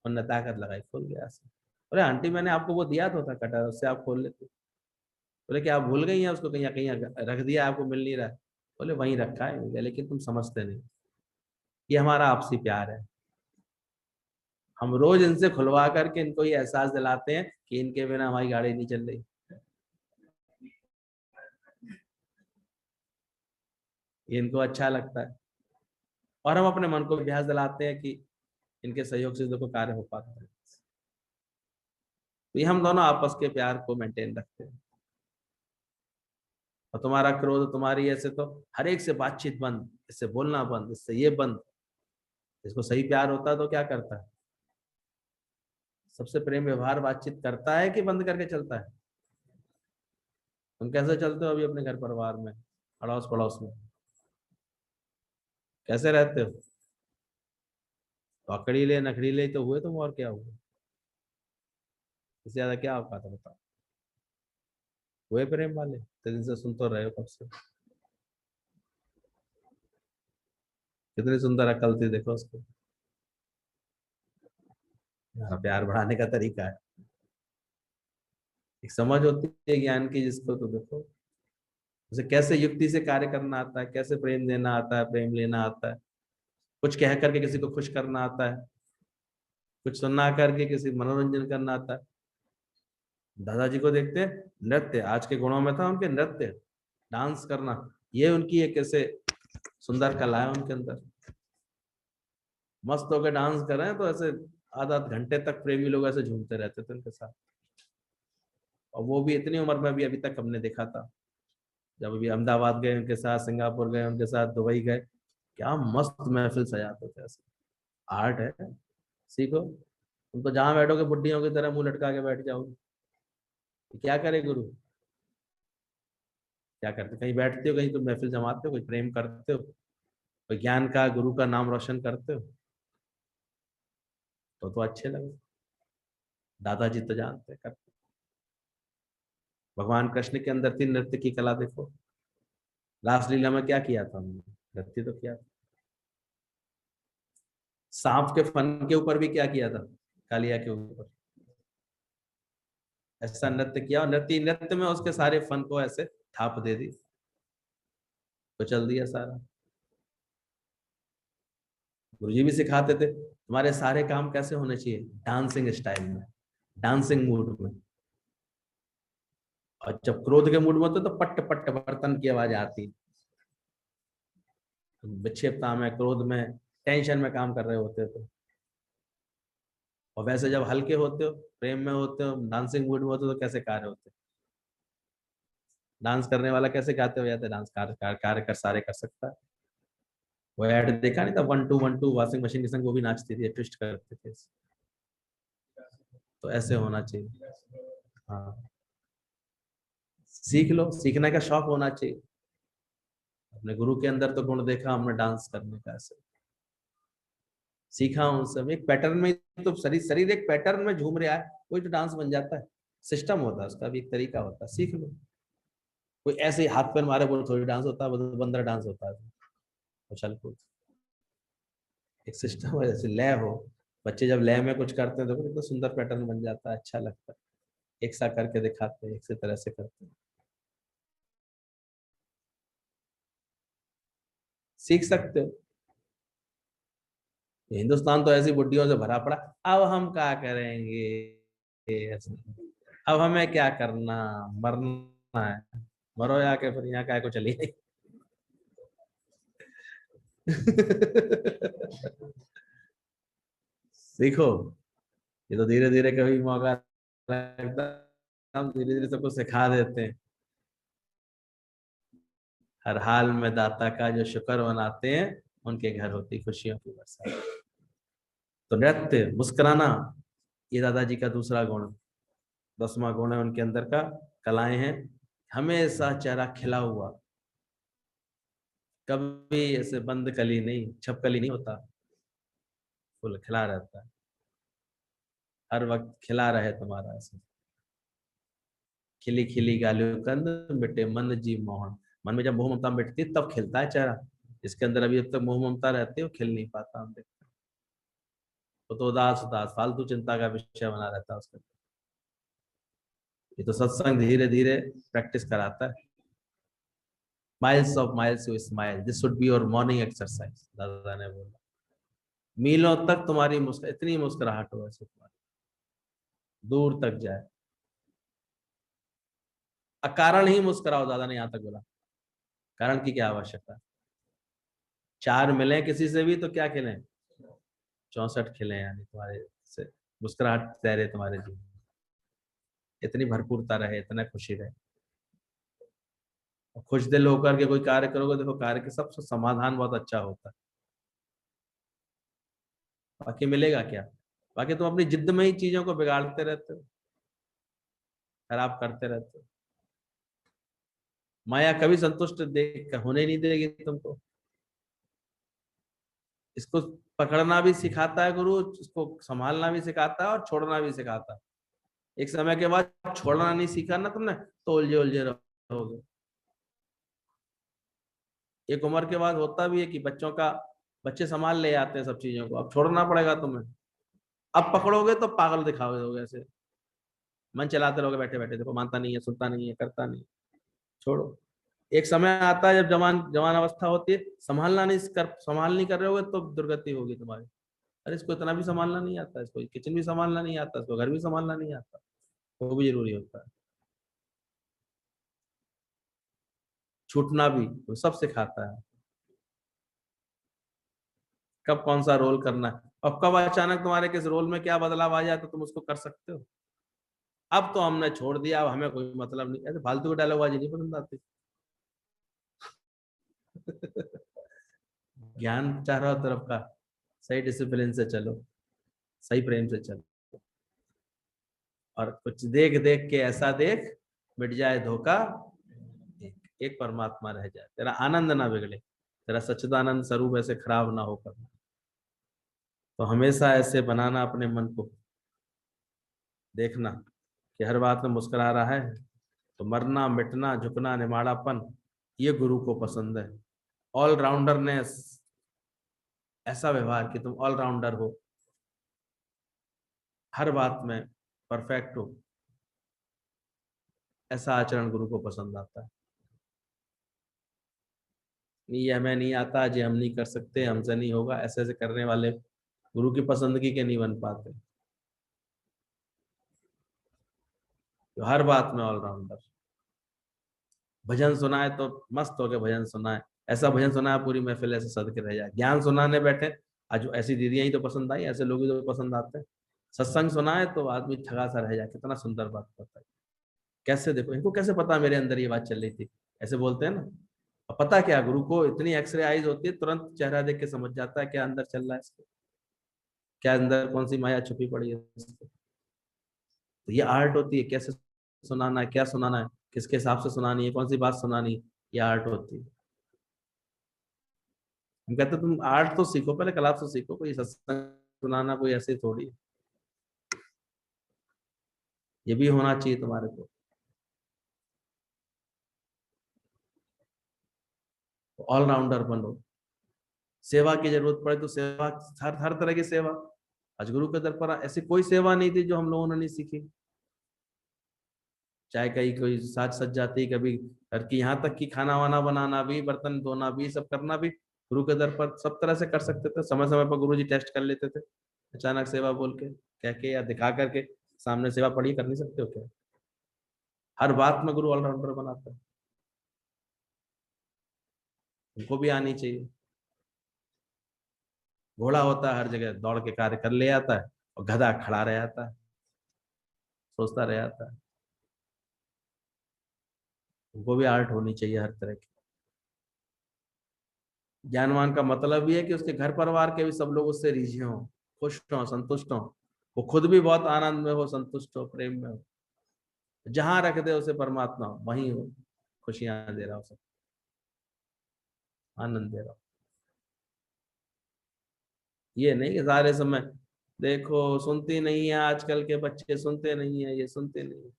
उन्होंने ताकत लगाई, खोल गया ऐसे। अरे आंटी मैंने आपको वो दिया तो था कटर, उससे आप खोल लेते। बोले कि आप भूल गई हैं उसको, कहीं कहीं रख दिया, आपको मिल नहीं रहा है। बोले वहीं रखा है, बोले लेकिन तुम समझते नहीं, ये हमारा आपसी प्यार है, हम रोज इनसे खुलवा करके इनको ये एहसास दिलाते हैं कि इनके बिना हमारी गाड़ी नहीं चल रही। ये इनको अच्छा लगता है, और हम अपने मन को अभ्यास दिलाते हैं कि इनके सहयोग से देखो कार्य हो पाता है। तो ये हम दोनों आपस के प्यार को मेंटेन रखते हैं। और तुम्हारा क्रोध, तुम्हारी ऐसे तो हर एक से बातचीत बंद, इससे बोलना बंद, इससे ये बंद। इसको सही प्यार होता है तो क्या करता है, सबसे प्रेम व्यवहार बातचीत करता है कि बंद करके चलता है। तुम कैसे चलते हो अभी अपने घर परिवार में, अड़ोस पड़ोस में, कैसे रहते हो? तो अकड़ीले नखड़ीले तो हुए तुम, और क्या हुए? इससे ज्यादा क्या औकात है बताओ? हुए प्रेम वाले तो दिन से सुन तो रहे हो कब से। कितनी सुंदर अकल थी देखो उसको। हाँ, प्यार बढ़ाने का तरीका है, एक समझ होती है ज्ञान की जिसको, तो देखो उसे कैसे युक्ति से कार्य करना आता है, कैसे प्रेम देना आता है, प्रेम लेना आता है, कुछ कह करके किसी को खुश करना आता है, कुछ सुनना करके किसी मनोरंजन करना आता है। दादाजी को देखते, नृत्य आज के गुणों में था उनके, नृत्य, डांस करना, ये उनकी एक ऐसे सुंदर कला है उनके अंदर। मस्त होकर डांस कर रहे हैं तो ऐसे आधा आध घंटे तक प्रेमी लोग ऐसे झूमते रहते थे उनके साथ। और वो भी इतनी उम्र में भी अभी तक हमने देखा था, जब अभी अहमदाबाद गए उनके साथ, सिंगापुर गए उनके साथ, दुबई गए, क्या मस्त महफिल सजाते थे ऐसे। आर्ट है, सीखो। तुम तो जहां बैठोगे बुड्ढियों की तरह मुंह लटका के बैठ जाओगे। क्या करे गुरु, क्या करते, कहीं बैठते हो, कहीं तो महफिल जमाते हो, कोई प्रेम करते हो, कोई ज्ञान का गुरु का नाम रोशन करते हो, तो अच्छे लगे। दादाजी तो जानते करते। भगवान कृष्ण के अंदर थी नृत्य की कला, देखो रासलीला में क्या किया था उन्होंने, नृत्य तो किया था। सांप के फन के ऊपर भी क्या किया था, कालिया के ऊपर ऐसा नृत्य किया, और नृत्य नृत्य में उसके सारे फन को ऐसे थाप दे दी, तो चल दिया सारा। गुरुजी भी सिखाते थे तुम्हारे सारे काम कैसे होने चाहिए, डांसिंग स्टाइल में, डांसिंग मूड में। और जब क्रोध के मूड में होते तो पट पट बर्तन की आवाज आती, विक्षेपता में, क्रोध में, टेंशन में काम कर रहे होते तो। और वैसे जब हल्के होते हो, प्रेम में होते हो, डांसिंग मूड में होते हो, तो कैसे कार्य होते, डांस करने वाला कैसे गाते हो जाते, डांस कार्य कर सारे कर सकता है। वो ऐड देखा नहीं था, 1 2 1 2 वॉशिंग मशीन के संग वो भी नाचती थी, ट्विस्ट करते थे। तो ऐसे होना चाहिए। हाँ, सीख लो, सीखने का शौक होना चाहिए। अपने गुरु के अंदर तो गुण देखा हमने डांस करने का, ऐसे सीखा उनसे, एक पैटर्न में, तो शरीर शरीर एक पैटर्न में झूम रहा है, कोई तो डांस बन जाता है। सिस्टम होता है उसका भी, एक तरीका होता है, सीख लो। कोई ऐसे ही हाथ पैर मारे बोल थोड़ी डांस होता है, वो तो बंदर डांस होता है, उछल कूद। एक सिस्टम हो, जैसे लय हो, बच्चे जब लय में कुछ करते हैं तो कितना सुंदर पैटर्न बन जाता है, अच्छा लगता है। एक सा करके दिखाते हैं, एक से तरह से करते हैं, सीख सकते हो। हिंदुस्तान तो ऐसी बुड्ढियों से भरा पड़ा, अब हम क्या करेंगे, ऐसे। अब हमें क्या करना, मरना है, मरो या के फिर यहाँ काय को चलिए। सीखो, ये तो धीरे धीरे कभी मौका लगता है, हम धीरे धीरे सबको सिखा देते हैं। हर हाल में दाता का जो शुक्र मनाते हैं, उनके घर होती खुशियों की बरसात। तो नृत्य, मुस्कुराना, ये दादाजी का दूसरा गुण, 10वां गुण है उनके अंदर का, कलाएं हैं। हमेशा चेहरा खिला हुआ, कभी ऐसे बंद कली नहीं, छपकली नहीं होता, फुल खिला रहता है, हर वक्त खिला रहे तुम्हारा ऐसे। खिली खिली गालियों कंद, मिटे मन जी मोहन। मन में जब मोह ममता मिटती है तब खिलता है चेहरा। इसके अंदर अभी जब तक मोह ममता रहती है वो खिल नहीं पाता, हम देखते हैं। वो तो उदास उदास फालतू चिंता का विषय बना रहता है उसके। ये तो सत्संग धीरे धीरे प्रैक्टिस कराता है। Miles you smile, this should be your morning exercise, दादा ने बोला। मीलों तक तुम्हारी इतनी मुस्कुराहट हो ऐसे तुम्हारी, दूर तक जाए। अकारण ही मुस्कुराओ, दादा ने यहां तक बोला, कारण की क्या आवश्यकता। चार मिले किसी से भी तो क्या खिले, 64 खिले, यानी तुम्हारे से मुस्कुराहट तैरे तुम्हारे जीवन में, इतनी भरपूरता रहे, इतना खुशी रहे। खुश दिल होकर के कोई कार्य करोगे, देखो कार्य के सब समाधान बहुत अच्छा होता है। बाकी मिलेगा क्या, बाकी तुम अपनी जिद में ही चीजों को बिगाड़ते रहते हो, खराब करते रहते हो। माया कभी संतुष्ट देख होने नहीं देगी तुमको। इसको पकड़ना भी सिखाता है गुरु, इसको संभालना भी सिखाता है और छोड़ना भी सिखाता है। एक समय के बाद छोड़ना नहीं सीखा ना तुमने तो उलझे उलझे रहोगे। एक उम्र के बाद होता भी है कि बच्चे संभाल ले आते हैं सब चीजों को, अब छोड़ना पड़ेगा तुम्हें। अब पकड़ोगे तो पागल दिखाओगे ऐसे, मन चलाते रहोगे बैठे बैठे, देखो मानता नहीं है, सुनता नहीं है, करता नहीं। छोड़ो। एक समय आता है जब जवान जवान अवस्था होती है, संभाल नहीं कर रहे होगे तो दुर्गति होगी तुम्हारी। अरे इसको इतना भी संभालना नहीं आता, इसको किचन भी संभालना नहीं आता, इसको घर भी संभालना नहीं आता, वो भी जरूरी होता है। छूटना भी वो सब सिखाता है, कब कौन सा रोल करना है, और कब अचानक तुम्हारे किस रोल में क्या बदलाव आ जाए तो तुम उसको कर सकते हो। अब तो हमने छोड़ दिया, अब हमें कोई मतलब नहीं, ऐसे फालतू की डायलॉगबाजी नहीं पसंद आती। ज्ञान चारों तरफ का, सही डिसिप्लिन से चलो, सही प्रेम से चलो, और कुछ देख देख के ऐसा देख, मिट जाए धोखा, एक, एक परमात्मा रह जाए, तेरा आनंद ना बिगड़े, तेरा सच्चिदानंद स्वरूप ऐसे खराब ना होकर। तो हमेशा ऐसे बनाना अपने मन को, देखना कि हर बात में मुस्कुरा रहा है, तो मरना मिटना झुकना निमाड़ापन, ये गुरु को पसंद है। ऑलराउंडरनेस, ऐसा व्यवहार कि तुम ऑलराउंडर हो, हर बात में परफेक्ट हो, ऐसा आचरण गुरु को पसंद आता है। नहीं ये हमें नहीं आता जी, हम नहीं कर सकते, हमसे नहीं होगा, ऐसे ऐसे करने वाले गुरु की पसंदगी के नहीं बन पाते। तो हर बात में ऑलराउंडर। भजन सुनाए तो मस्त हो गए, भजन सुनाए, ऐसा भजन सुनाया पूरी महफिल ऐसे सद के रह जाए। ज्ञान सुनाने बैठे, आज ऐसी दीदियां ही तो पसंद आई, ऐसे लोग ही तो पसंद आते हैं। सत्संग सुनाए तो आदमी ठगा सा रह जाए, कितना सुंदर बात होता है। कैसे देखो, इनको कैसे पता मेरे अंदर ये बात चल रही थी, ऐसे बोलते हैं ना। और पता क्या, गुरु को इतनी एक्सरे आईज होती है, तुरंत चेहरा देख के समझ जाता है क्या अंदर चल रहा है इसके, क्या अंदर कौन सी माया छुपी पड़ी है इसके। तो ये आर्ट होती है, कैसे सुनाना है, क्या सुनाना है, किसके हिसाब से सुनानी है, कौन सी बात सुनानी है, ये आर्ट होती है। हम कहते तुम आर्ट तो सीखो, पहले कला तो सीखो, कोई सत्संग सुनाना कोई ऐसे थोड़ी है। ये भी होना चाहिए तुम्हारे को। ऑलराउंडर बनो, सेवा की जरूरत पड़े तो सेवा, हर हर तरह की सेवा। आज गुरु के दर पर ऐसी कोई सेवा नहीं थी जो हम लोगों ने नहीं सीखी। चाहे कहीं कोई साज सज जाती, कभी घर की, यहाँ तक कि खाना वाना बनाना भी, बर्तन धोना भी, सब करना भी गुरु के दर पर सब तरह से कर सकते थे। समय समय पर गुरु जी टेस्ट कर लेते थे, अचानक सेवा बोल के, कह के या दिखा करके, सामने सेवा पड़ी कर नहीं सकते हो क्या? हर बात में गुरु ऑलराउंडर बनाता है, उनको भी आनी चाहिए। घोड़ा होता है हर जगह दौड़ के कार्य कर ले आता है, और गधा खड़ा रह जाता है, सोचता रह जाता है। उनको भी आर्ट होनी चाहिए हर तरह की। ज्ञानवान का मतलब भी है कि उसके घर परिवार के भी सब लोग उससे रिझे हों, खुश हों, संतुष्ट हों, वो खुद भी बहुत आनंद में हो, संतुष्ट हो, प्रेम में हो। जहां रख दे उसे परमात्मा वहीं हो, खुशियां दे रहा हो, सब आनंद दे रहा हो। ये नहीं कि सारे समय देखो सुनती नहीं है, आजकल के बच्चे सुनते नहीं है, ये सुनते नहीं है,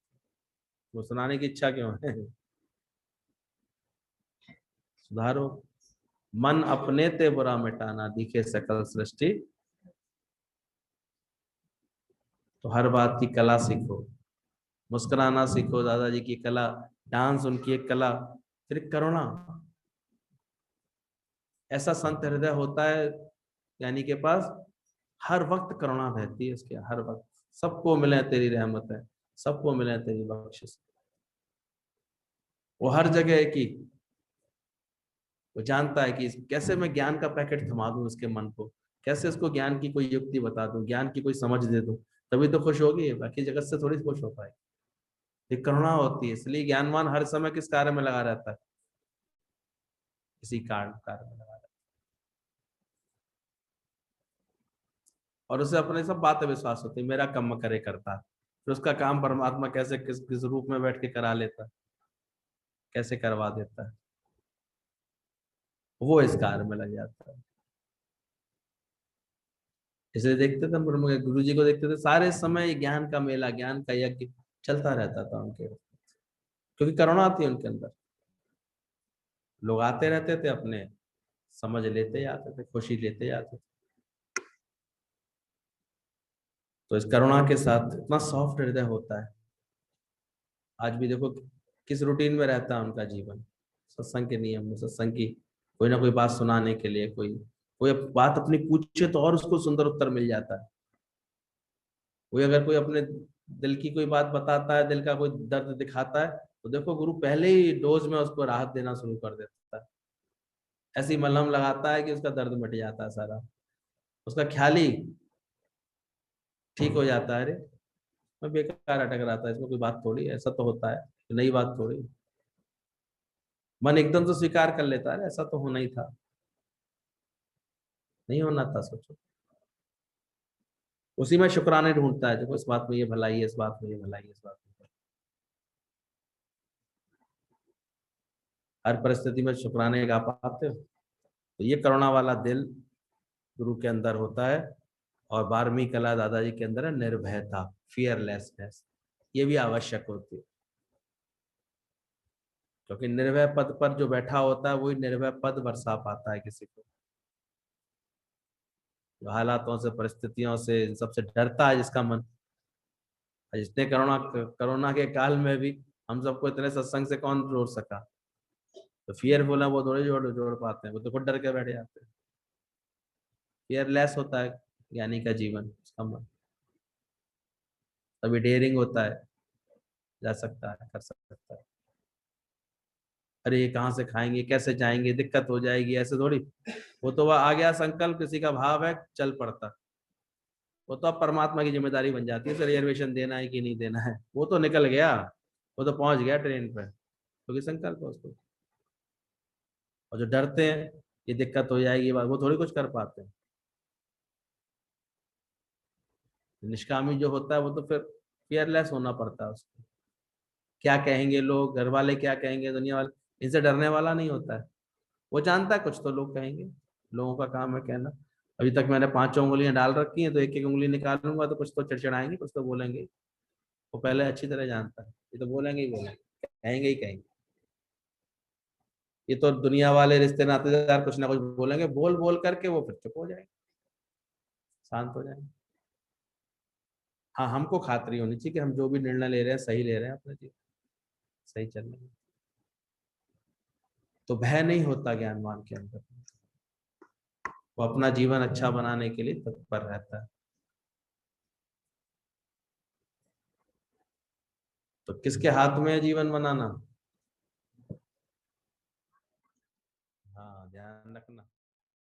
वो सुनाने की इच्छा क्यों है? सुधारो। मन अपने ते बुरा मिटाना, दिखे सकल सृष्टि। तो हर बात की कला सीखो, मुस्कुराना सीखो, दादाजी की कला, डांस उनकी एक कला। फिर करुणा, ऐसा संत हृदय होता है यानी के पास, हर वक्त करुणा रहती है उसके, हर वक्त। सबको मिले तेरी रहमत है, सबको मिले तेरी बख्शिश। वो हर जगह की, वो जानता है कि कैसे मैं ज्ञान का पैकेट थमा दूं उसके मन को, कैसे उसको ज्ञान की कोई युक्ति बता दूं, ज्ञान की कोई समझ दे दूं, तभी तो खुश होगी, बाकी जगत से थोड़ी खुश हो पाए। ये करुणा होती है, इसलिए ज्ञानवान हर समय किस कार्य में लगा रहता है? इसी कार्य में लगा रहता है। और उसे अपने सब बातें विश्वास होती है, मेरा कम करे करता। फिर उसका काम परमात्मा कैसे किस किस रूप में बैठ के करा लेता है, कैसे करवा देता है, वो इस कार्य में लग जाता है। इसलिए देखते थे हम गुरु जी को, देखते थे सारे समय ज्ञान का मेला, ज्ञान का यज्ञ चलता रहता था उनके, क्योंकि करुणा थी उनके अंदर। लोग आते रहते थे, अपने समझ लेते जाते थे, खुशी लेते जाते थे। तो इस करुणा के साथ इतना सॉफ्ट हृदय होता है। आज भी देखो किस रूटीन में रहता है उनका जीवन, सत्संग के नियम में, सत्संग की कोई ना कोई बात सुनाने के लिए, कोई कोई बात अपनी पूछे तो और उसको सुंदर उत्तर मिल जाता है। कोई अगर कोई अपने दिल की कोई बात बताता है, दिल का कोई दर्द दिखाता है, तो देखो गुरु पहले ही डोज में उसको राहत देना शुरू कर देता है। ऐसी मलहम लगाता है कि उसका दर्द मिट जाता है सारा, उसका ख्याल ही ठीक हो जाता है। अरे मैं बेकार अटक रहा था, इसमें कोई बात थोड़ी है, ऐसा तो होता है, नई बात थोड़ी। मन एकदम से स्वीकार कर लेता है, ऐसा तो होना ही था, नहीं होना था, सोचो। उसी में शुक्राने ढूंढता है, देखो इस बात में ये भलाई है, इस बात में ये भलाई है, इस बात में। हर परिस्थिति में शुक्राने गा पाते हो, तो ये करुणा वाला दिल गुरु के अंदर होता है। और 12वीं कला दादाजी के अंदर है निर्भयता, फियरलेसनेस। ये भी आवश्यक होती है, क्योंकि निर्भय पद पर जो बैठा होता है वही निर्भय पद बरसा पाता है किसी को। जो हालातों से, परिस्थितियों से, इन सबसे डरता है जिसका मन, जिसने कोरोना कोरोना के काल में भी हम सबको इतने सत्संग से कौन जोड़ सका, तो फियरफुल है वो थोड़े जोड़ जोड़ पाते हैं, वो तो खुद डर के बैठ जाते हैं। फियरलेस होता है ज्ञानी का जीवन, उसका मन तभी डेयरिंग होता है, जा सकता है, कर सकता है। अरे ये कहाँ से खाएंगे, कैसे जाएंगे, दिक्कत हो जाएगी, ऐसे थोड़ी। वो तो वह आ गया संकल्प, किसी का भाव है, चल पड़ता। वो तो अब परमात्मा की जिम्मेदारी बन जाती है, सर रिजर्वेशन देना है कि नहीं देना है, वो तो निकल गया, वो तो पहुंच गया ट्रेन पे, क्योंकि संकल्प है उसको। और जो डरते हैं ये दिक्कत हो जाएगी बात, वो थोड़ी कुछ कर पाते हैं। निष्कामी जो होता है वो तो फिर फियरलेस होना पड़ता है उसको। क्या कहेंगे लोग, घर वाले क्या कहेंगे, दुनिया वाले, इनसे डरने वाला नहीं होता है। वो जानता है कुछ तो लोग कहेंगे, लोगों का काम है कहना। अभी तक मैंने 5 उंगलियां डाल रखी हैं, तो एक एक उंगली निकालूंगा तो कुछ तो चिड़चिड़ाएंगे, कुछ तो बोलेंगे। वो पहले अच्छी तरह जानता है, ये तो बोलेंगे ही बोलेंगे, कहेंगे ही कहेंगे। ये तो दुनिया वाले रिश्ते नातेदार कुछ ना कुछ बोलेंगे, बोल बोल करके वो फिर चुप हो जाएंगे, शांत हो जाएंगे। हाँ, हमको खातरी होनी चाहिए कि हम जो भी निर्णय ले रहे हैं सही ले रहे हैं, अपने जीवन सही चल रहे हैं। तो भय नहीं होता ज्ञानवान के अंदर, वो अपना जीवन अच्छा बनाने के लिए तत्पर रहता है। तो किसके हाथ में है जीवन बनाना? हाँ, ध्यान रखना।